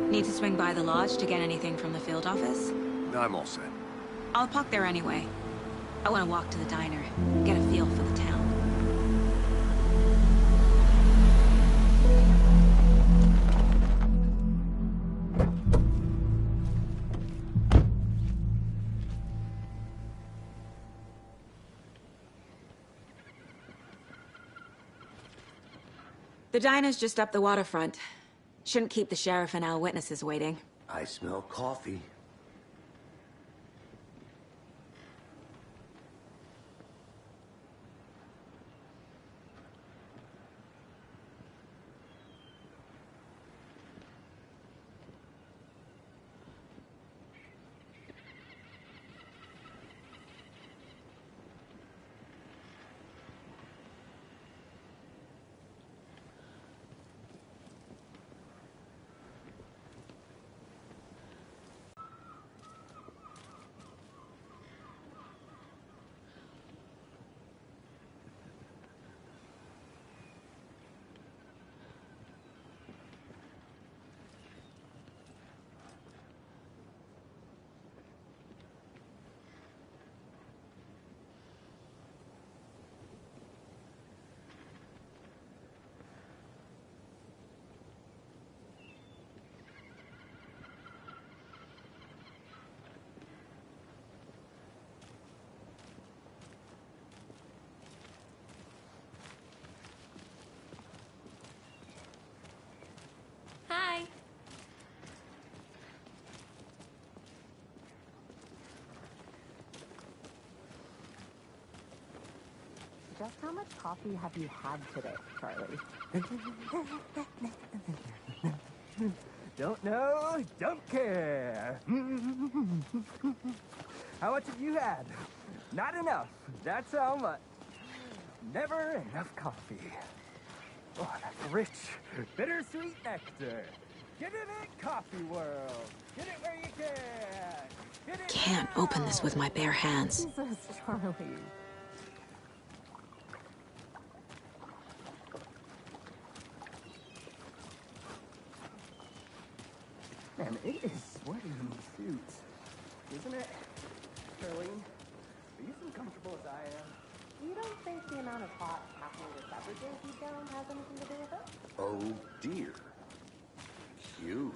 Speaker 4: Need to swing by the lodge to get anything from the field office?
Speaker 2: I'm all set.
Speaker 4: I'll park there anyway. I want to walk to the diner, get a feel for the town. The diner's just up the waterfront. Shouldn't keep the sheriff and our witnesses waiting.
Speaker 2: I smell coffee.
Speaker 4: Hi.
Speaker 11: Just how much coffee have you had today, Charlie? Don't know, don't care. How much have you had? Not enough. That's how much. Never enough coffee. Oh, that's rich, bittersweet nectar.
Speaker 12: Get in it, Coffee World. Get it where you can. Get it
Speaker 4: Can't open this with my bare hands.
Speaker 11: Jesus, Charlie.
Speaker 12: Man, it is sweaty in these suits, isn't it? Charlene, are you as comfortable as I am?
Speaker 11: You don't think the amount of hot caffeinated beverages you down has anything to do with it?
Speaker 2: Oh, dear. Cute.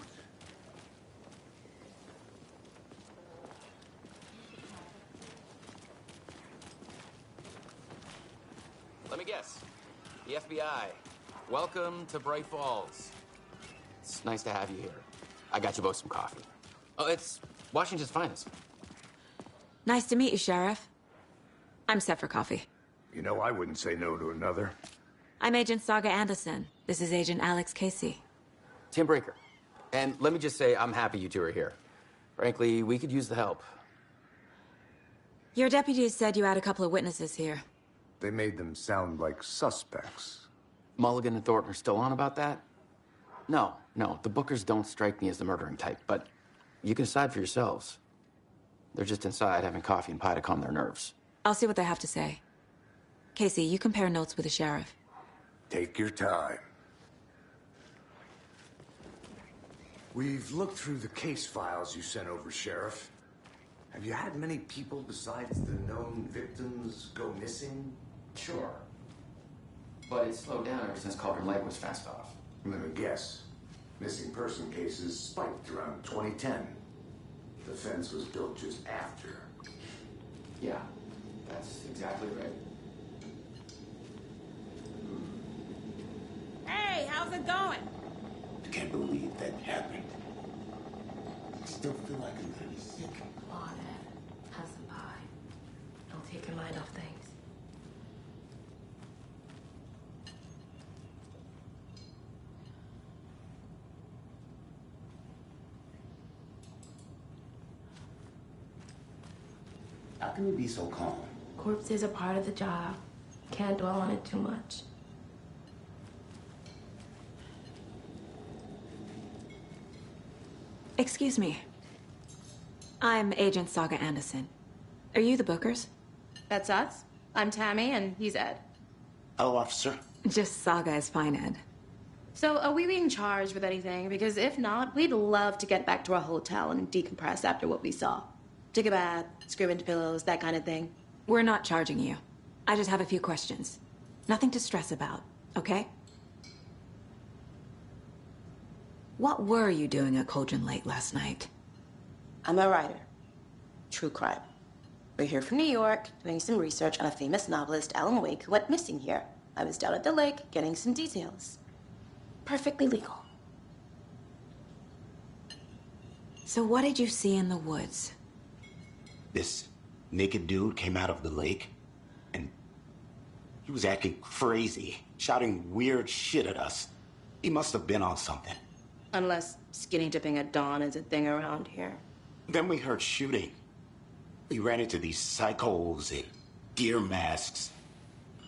Speaker 13: Let me guess. The FBI. Welcome to Bright Falls. It's nice to have you here. I got you both some coffee. Oh, it's Washington's finest.
Speaker 4: Nice to meet you, Sheriff. I'm set for coffee.
Speaker 2: You know, I wouldn't say no to another.
Speaker 4: I'm Agent Saga Anderson. This is Agent Alex Casey.
Speaker 13: Tim Breaker. And let me just say, I'm happy you two are here. Frankly, we could use the help.
Speaker 4: Your deputies said you had a couple of witnesses here.
Speaker 2: They made them sound like suspects.
Speaker 13: Mulligan and Thornton are still on about that? No, the Bookers don't strike me as the murdering type, but you can decide for yourselves. They're just inside having coffee and pie to calm their nerves.
Speaker 4: I'll see what they have to say. Casey, you compare notes with the sheriff.
Speaker 2: Take your time. We've looked through the case files you sent over, Sheriff. Have you had many people besides the known victims go missing?
Speaker 13: Sure. But it's slowed down ever since Cauldron Lake was fenced off.
Speaker 2: Let me guess. Missing person cases spiked around 2010. The fence was built just after.
Speaker 13: Yeah, that's exactly right.
Speaker 9: Hey, how's it going?
Speaker 10: I can't believe that happened. I still feel like I'm very sick.
Speaker 14: Oh, Dad. Have some pie. Don't take your mind off things.
Speaker 10: How can you be so calm?
Speaker 14: Corpses are part of the job. Can't dwell on it too much.
Speaker 4: Excuse me. I'm Agent Saga Anderson. Are you the Bookers?
Speaker 15: That's us. I'm Tammy, and he's Ed.
Speaker 10: Hello, officer.
Speaker 4: Just Saga is fine, Ed.
Speaker 15: So, are we being charged with anything? Because if not, we'd love to get back to our hotel and decompress after what we saw. Take a bath, scream into pillows, that kind of thing.
Speaker 4: We're not charging you. I just have a few questions. Nothing to stress about, okay? What were you doing at Cauldron Lake last night?
Speaker 15: I'm a writer. True crime. We're here from New York, doing some research on a famous novelist, Alan Wake, who went missing here. I was down at the lake, getting some details. Perfectly legal.
Speaker 4: So what did you see in the woods?
Speaker 10: This naked dude came out of the lake, and he was acting crazy, shouting weird shit at us. He must have been on something.
Speaker 15: Unless skinny dipping at dawn is a thing around here.
Speaker 10: Then we heard shooting. We ran into these psychos in deer masks.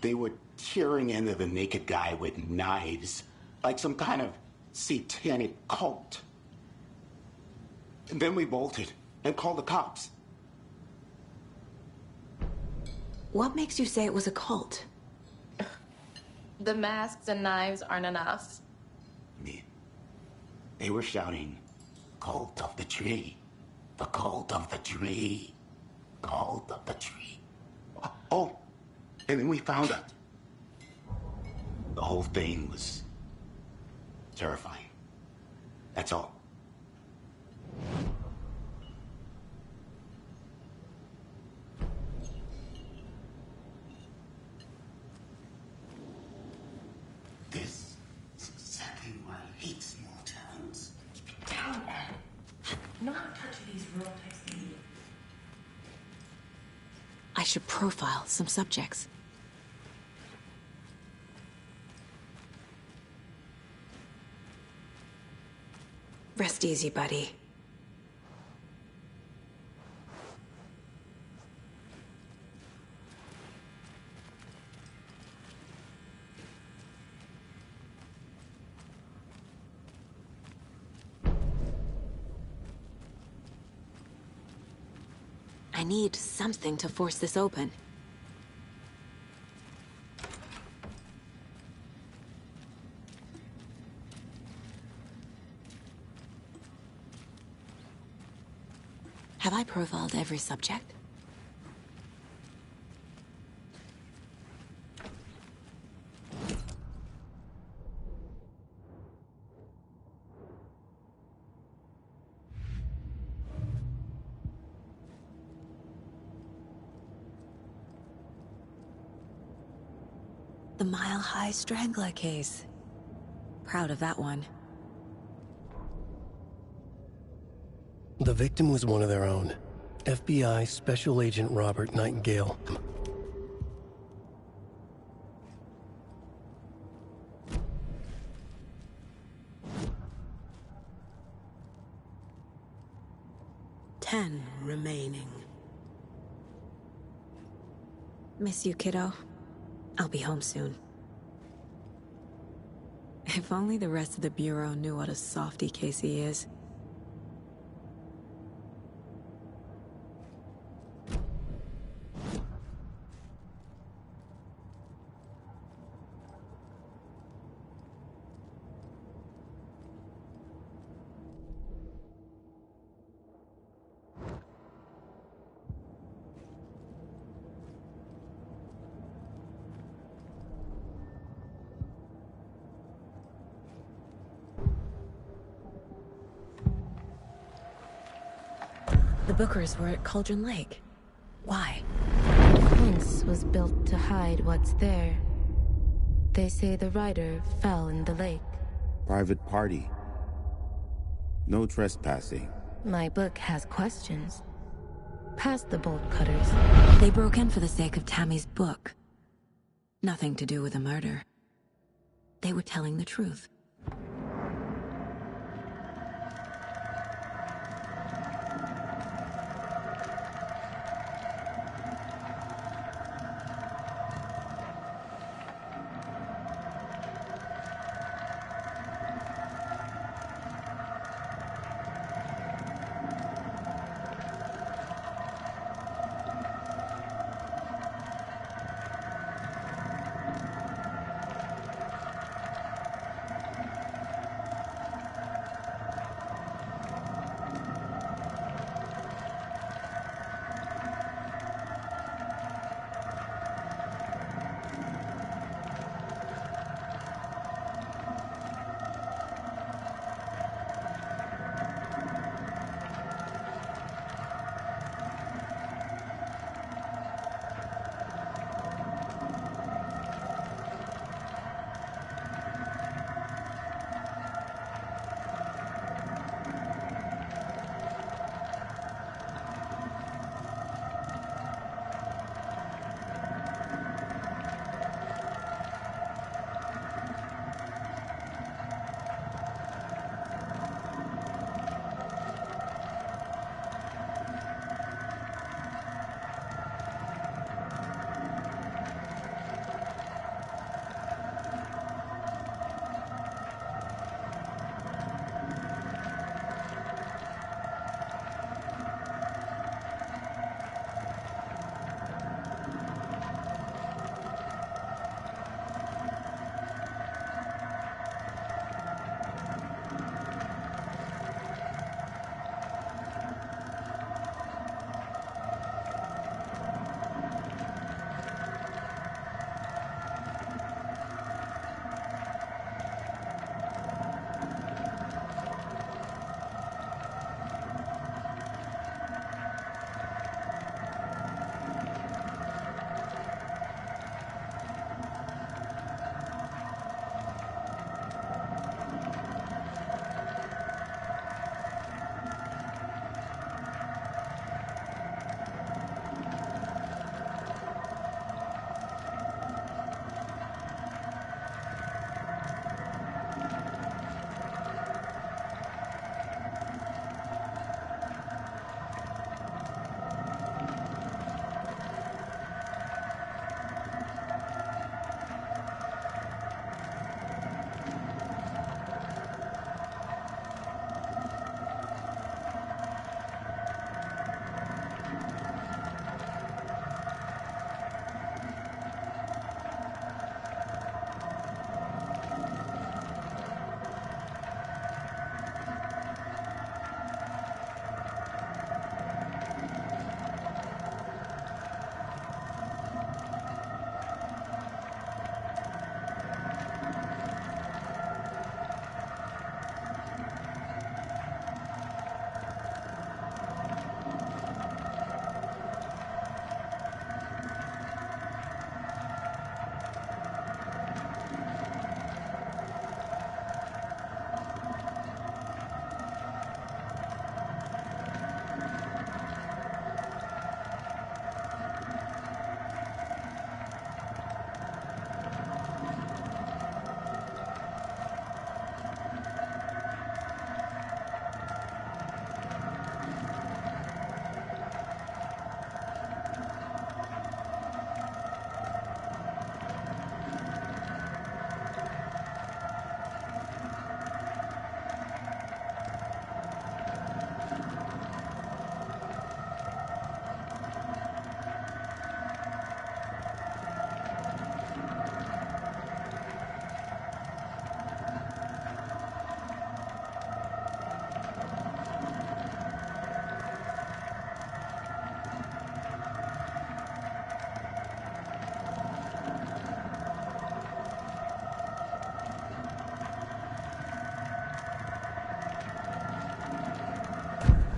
Speaker 10: They were tearing into the naked guy with knives, like some kind of satanic cult. And then we bolted and called the cops.
Speaker 4: What makes you say it was a cult?
Speaker 15: The masks and knives aren't enough.
Speaker 10: They were shouting, "Cult of the tree, the cult of the tree, cult of the tree." Oh, and then we found out. The whole thing was terrifying. That's all. This is exactly why I hate small towns.
Speaker 14: Down, Ed. Not touching these real types of media.
Speaker 4: I should profile some subjects. Rest easy, buddy.
Speaker 9: I need something to force this open. Have I profiled every subject? The Mile High Strangler case. Proud of that one.
Speaker 1: The victim was one of their own. FBI Special Agent Robert Nightingale.
Speaker 9: Ten remaining. Miss you, kiddo. I'll be home soon. If only the rest of the Bureau knew what a softy Casey is. The Bookers were at Cauldron Lake. Why?
Speaker 14: Once was built to hide what's there. They say the rider fell in the lake.
Speaker 16: Private party. No trespassing.
Speaker 14: My book has questions. Past the bolt cutters.
Speaker 4: They broke in for the sake of Tammy's book. Nothing to do with a murder. They were telling the truth.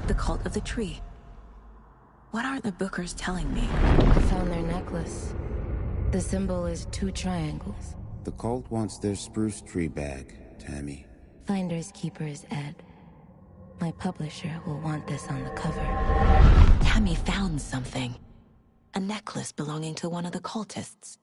Speaker 4: The cult of the tree. What aren't the Bookers telling me?
Speaker 14: I found their necklace. The symbol is 2 triangles.
Speaker 16: The cult wants their spruce tree back, Tammy.
Speaker 14: Finders keepers, Ed. My publisher will want this on the cover.
Speaker 4: Tammy found something. A necklace belonging to one of the cultists.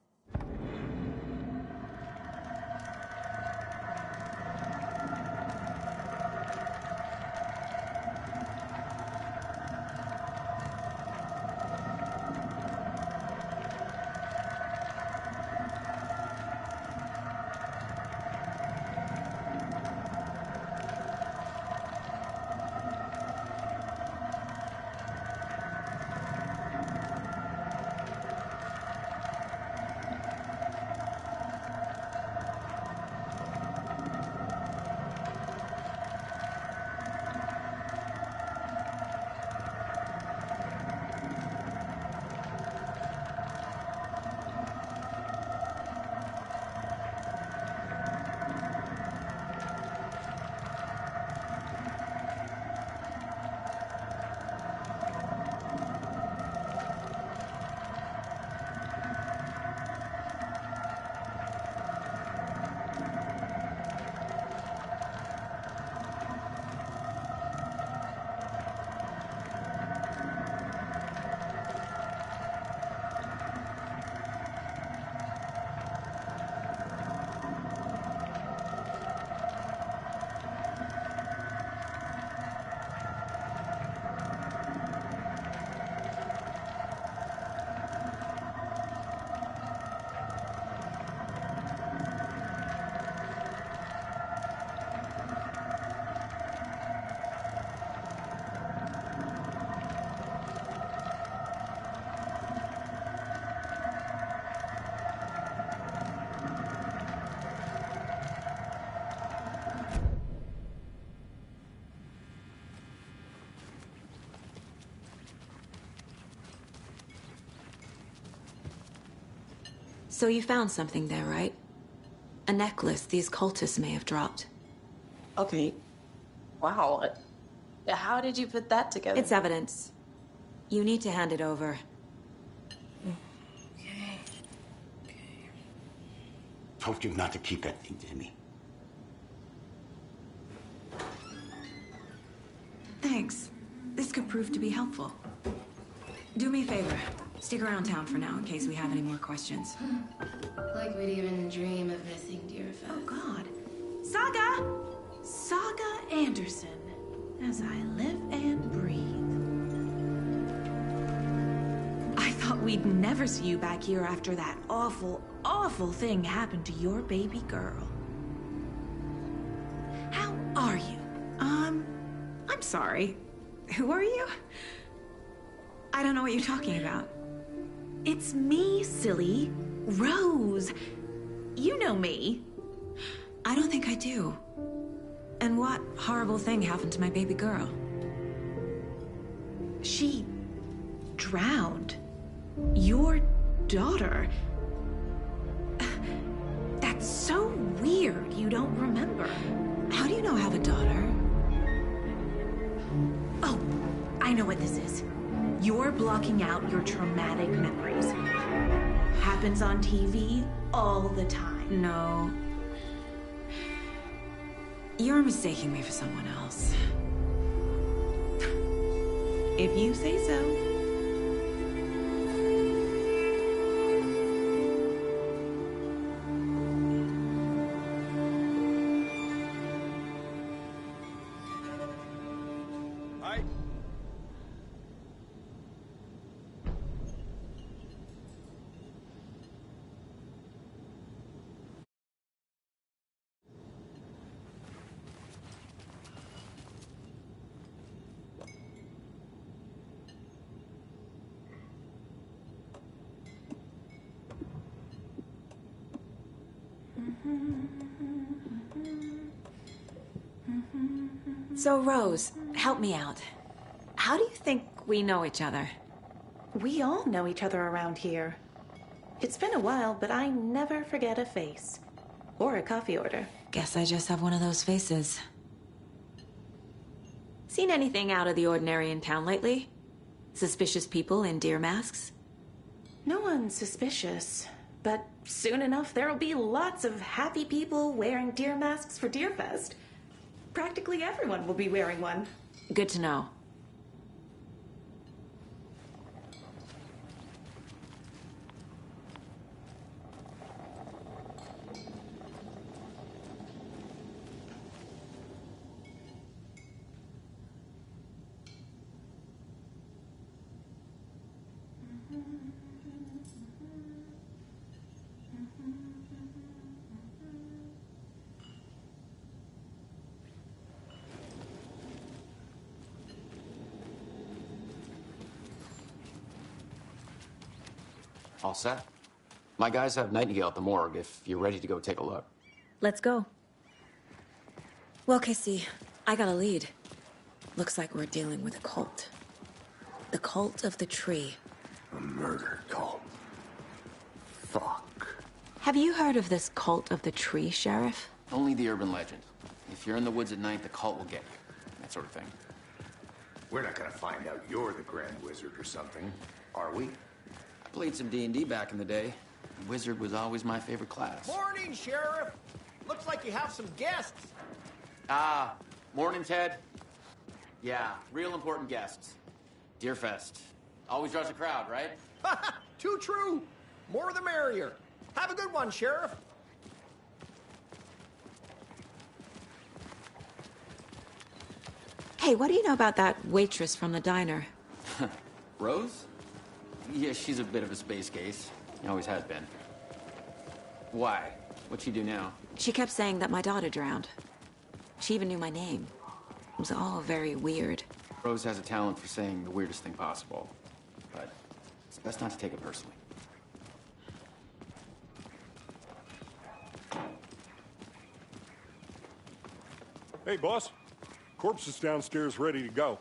Speaker 4: So you found something there, right? A necklace these cultists may have dropped.
Speaker 15: Okay. Wow. How did you put that together?
Speaker 4: It's evidence. You need to hand it over.
Speaker 10: Told you not to keep that thing, Tammy.
Speaker 4: Thanks. This could prove to be helpful. Do me a favor. Stick around town for now in case we have any more questions.
Speaker 17: Like we'd even dream of missing Deerfest.
Speaker 18: Oh, God. Saga! Saga Anderson. As I live and breathe. I thought we'd never see you back here after that awful, awful thing happened to your baby girl. How are you? I'm sorry. Who are you? I don't know what you're talking about. It's me, silly. Rose. You know me.
Speaker 4: I don't think I do. And what horrible thing happened to my baby girl?
Speaker 18: She drowned. Your daughter. That's so weird you don't remember.
Speaker 4: How do you know I have a daughter?
Speaker 18: Oh, I know what this is. You're blocking out your traumatic memories. Happens on TV all the time.
Speaker 4: No. You're mistaking me for someone else.
Speaker 18: If you say so.
Speaker 4: So, Rose, help me out. How do you think we know each other?
Speaker 18: We all know each other around here. It's been a while, but I never forget a face. Or a coffee order.
Speaker 4: Guess I just have one of those faces.
Speaker 9: Seen anything out of the ordinary in town lately? Suspicious people in deer masks?
Speaker 18: No one's suspicious. But soon enough, there'll be lots of happy people wearing deer masks for Deerfest. Practically everyone will be wearing one.
Speaker 9: Good to know.
Speaker 13: All set. My guys have Nightingale at the morgue if you're ready to go take a look.
Speaker 4: Let's go. Well, Casey, I got a lead. Looks like we're dealing with a cult. The cult of the tree.
Speaker 2: A murder cult. Fuck.
Speaker 4: Have you heard of this cult of the tree, Sheriff?
Speaker 13: Only the urban legend. If you're in the woods at night, the cult will get you. That sort of thing.
Speaker 2: We're not gonna find out you're the Grand Wizard or something, are we?
Speaker 13: Played some D&D back in the day. Wizard was always my favorite class.
Speaker 19: Morning, Sheriff. Looks like you have some guests.
Speaker 13: Ah, morning, Ted. Yeah, real important guests. Deerfest. Always draws a crowd, right?
Speaker 19: Too true. More the merrier. Have a good one, Sheriff.
Speaker 4: Hey, what do you know about that waitress from the diner?
Speaker 13: Rose? Yeah, she's a bit of a space case. Always has been. Why? What'd she do now?
Speaker 4: She kept saying that my daughter drowned. She even knew my name. It was all very weird.
Speaker 13: Rose has a talent for saying the weirdest thing possible. But it's best not to take it personally.
Speaker 6: Hey, boss. Corpse is downstairs ready to go.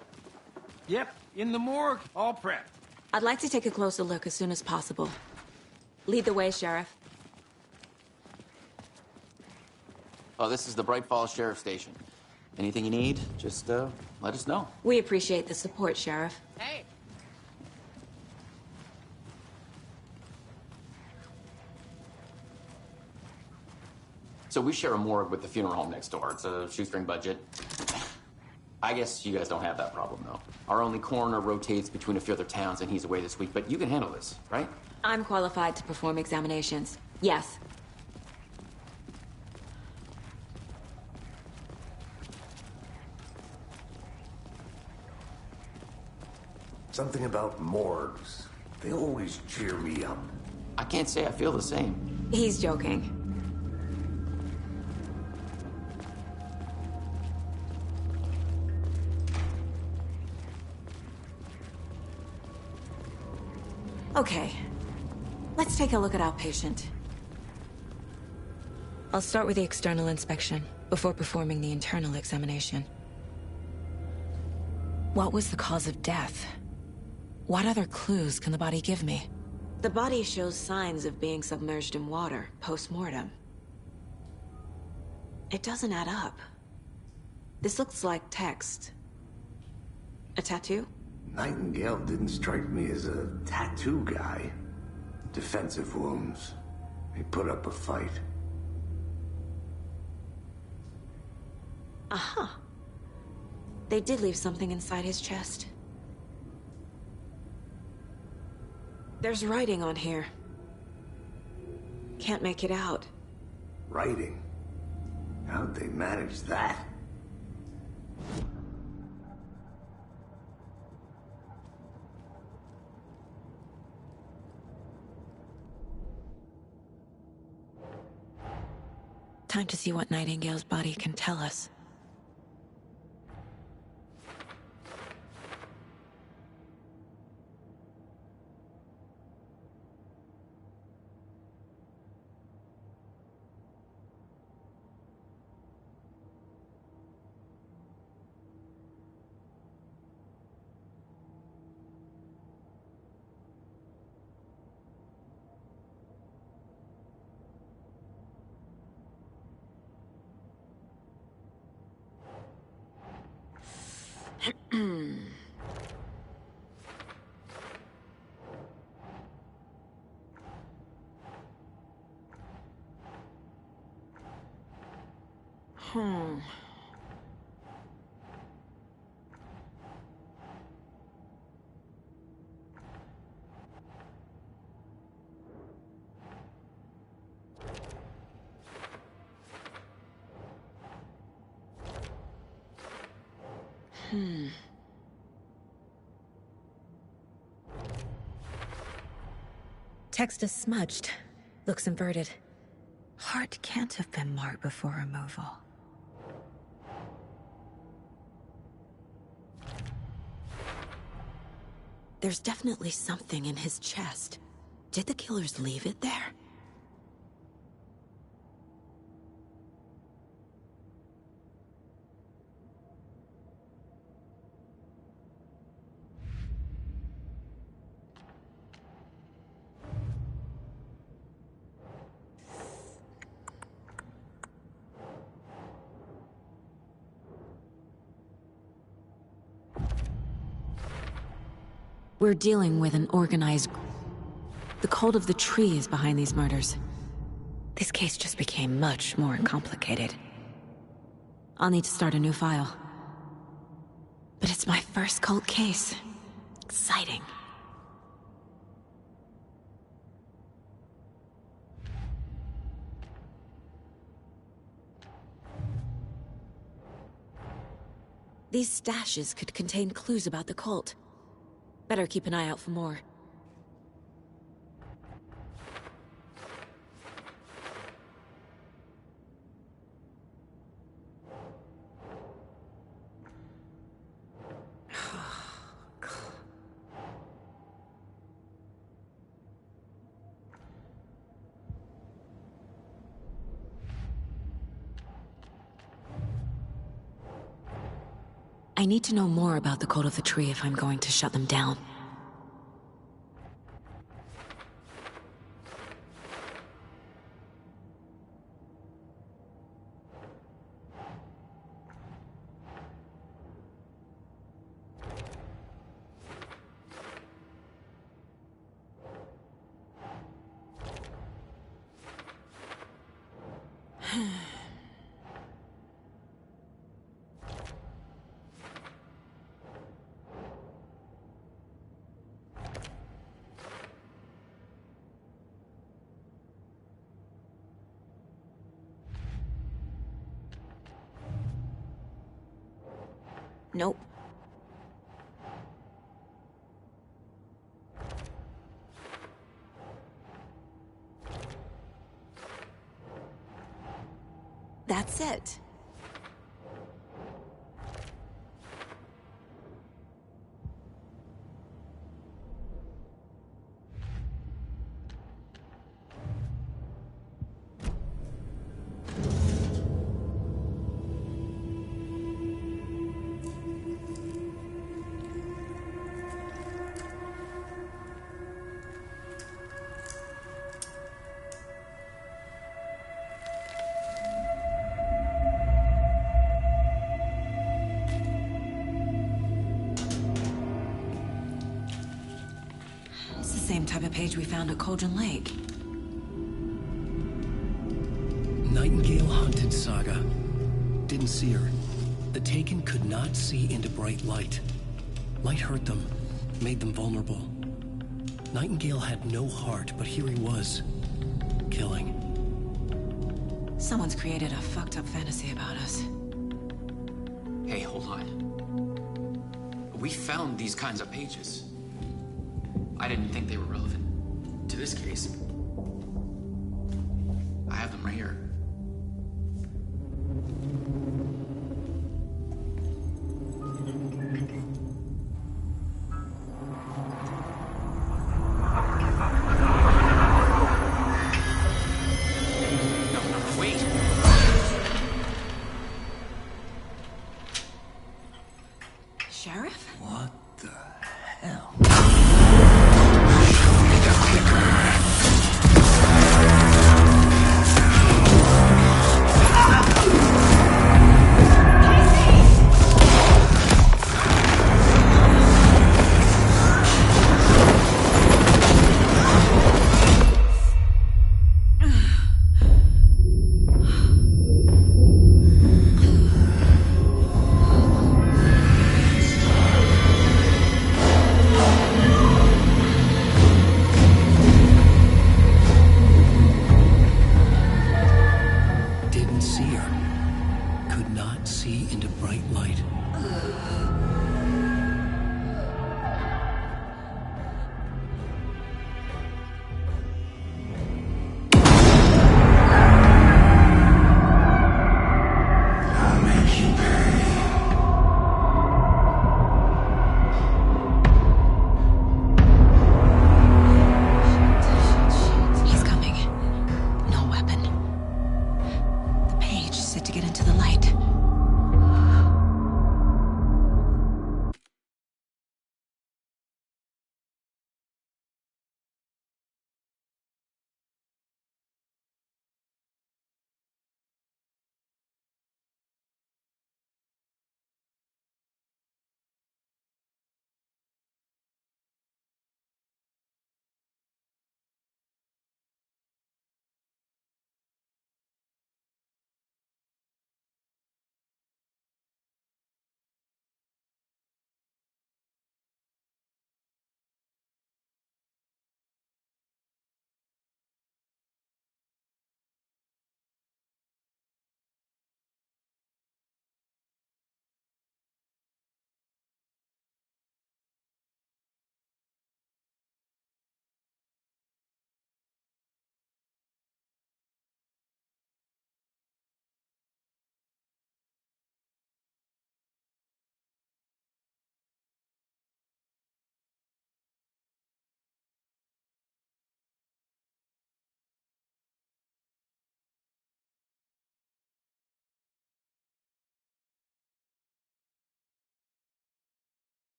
Speaker 7: Yep, in the morgue, all prepped.
Speaker 4: I'd like to take a closer look as soon as possible. Lead the way, Sheriff.
Speaker 13: Oh, this is the Bright Falls Sheriff Station. Anything you need, just let us know.
Speaker 4: We appreciate the support, Sheriff.
Speaker 19: Hey.
Speaker 13: So we share a morgue with the funeral home next door. It's a shoestring budget. I guess you guys don't have that problem, though. Our only coroner rotates between a few other towns, and he's away this week, but you can handle this, right?
Speaker 4: I'm qualified to perform examinations. Yes.
Speaker 2: Something about morgues. They always cheer me up.
Speaker 13: I can't say I feel the same.
Speaker 4: He's joking. Okay, let's take a look at our patient. I'll start with the external inspection before performing the internal examination. What was the cause of death? What other clues can the body give me? The body shows signs of being submerged in water post-mortem. It doesn't add up. This looks like text. A tattoo?
Speaker 2: Nightingale didn't strike me as a tattoo guy. Defensive wounds. He put up a fight.
Speaker 4: Aha. They did leave something inside his chest. There's writing on here. Can't make it out.
Speaker 2: Writing? How'd they manage that?
Speaker 4: Time to see what Nightingale's body can tell us. Text is smudged. Looks inverted. Heart can't have been marked before removal. There's definitely something in his chest. Did the killers leave it there? We're dealing with an organized... The cult of the tree is behind these murders. This case just became much more complicated. I'll need to start a new file. But it's my first cult case. Exciting. These stashes could contain clues about the cult. Better keep an eye out for more. I need to know more about the Cult of the Tree if I'm going to shut them down. Nope. That's it. Same type of page we found at Cauldron Lake.
Speaker 1: Nightingale hunted Saga. Didn't see her. The Taken could not see into bright light. Light hurt them, made them vulnerable. Nightingale had no heart, but here he was, killing.
Speaker 9: Someone's created a fucked up fantasy about us.
Speaker 13: Hey, hold on. We found these kinds of pages. I didn't think they were relevant to this case. I have them right here. No, wait.
Speaker 9: Sheriff?
Speaker 1: What the hell?
Speaker 10: Show me the clicker.
Speaker 1: see into bright light.
Speaker 9: He's coming. No weapon. The page set to get into the light.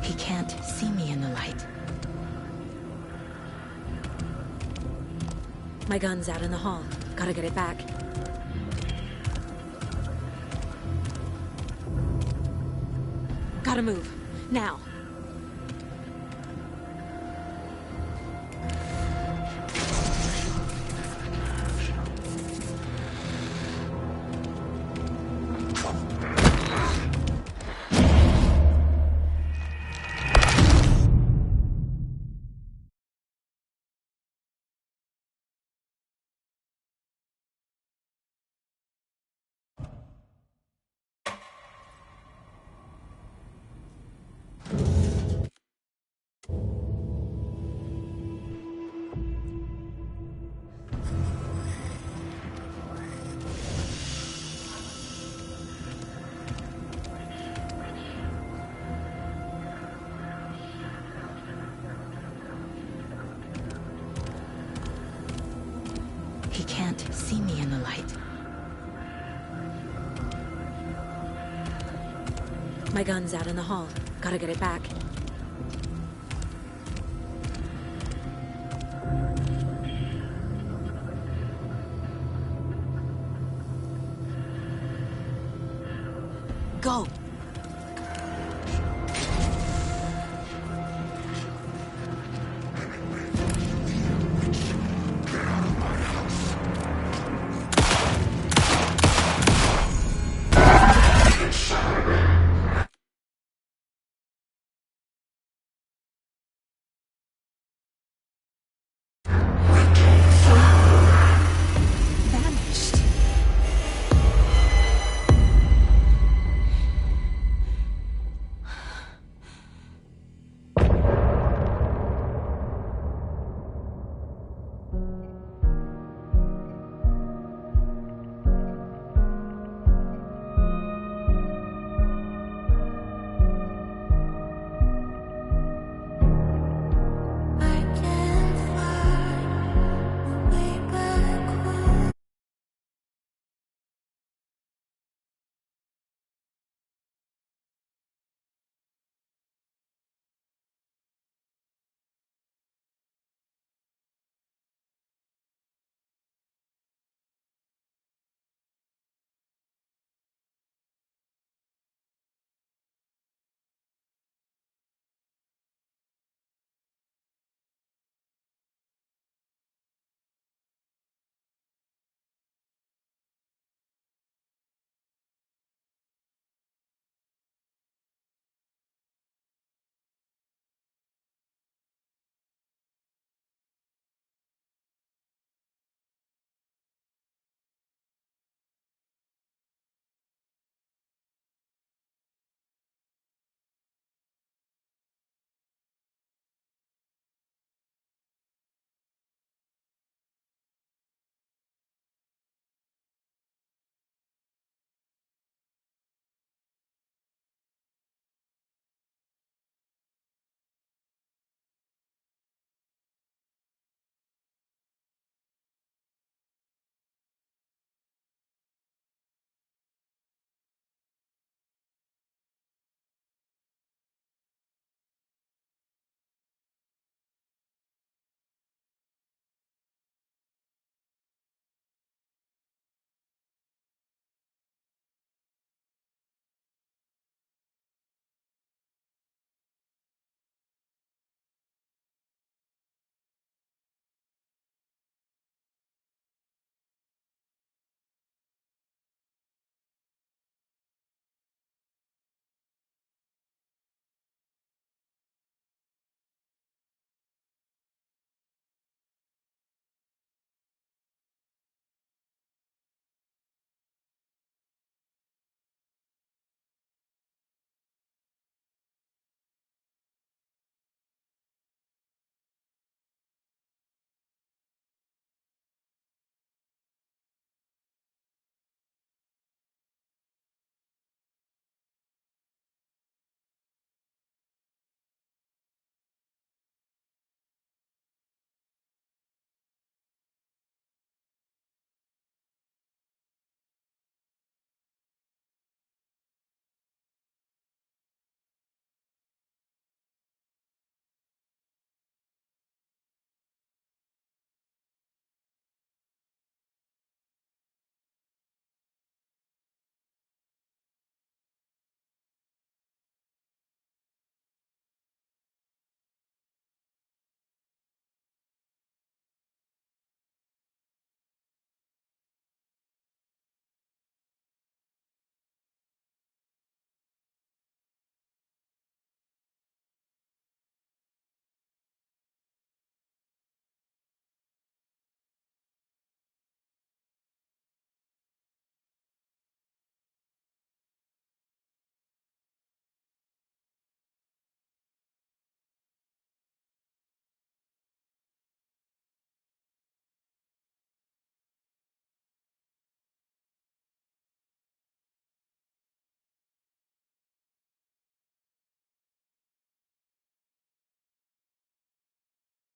Speaker 9: He can't see me in the light. My gun's out in the hall. Gotta get it back. Gotta move. Now. He can't see me in the light. My gun's out in the hall. Gotta get it back.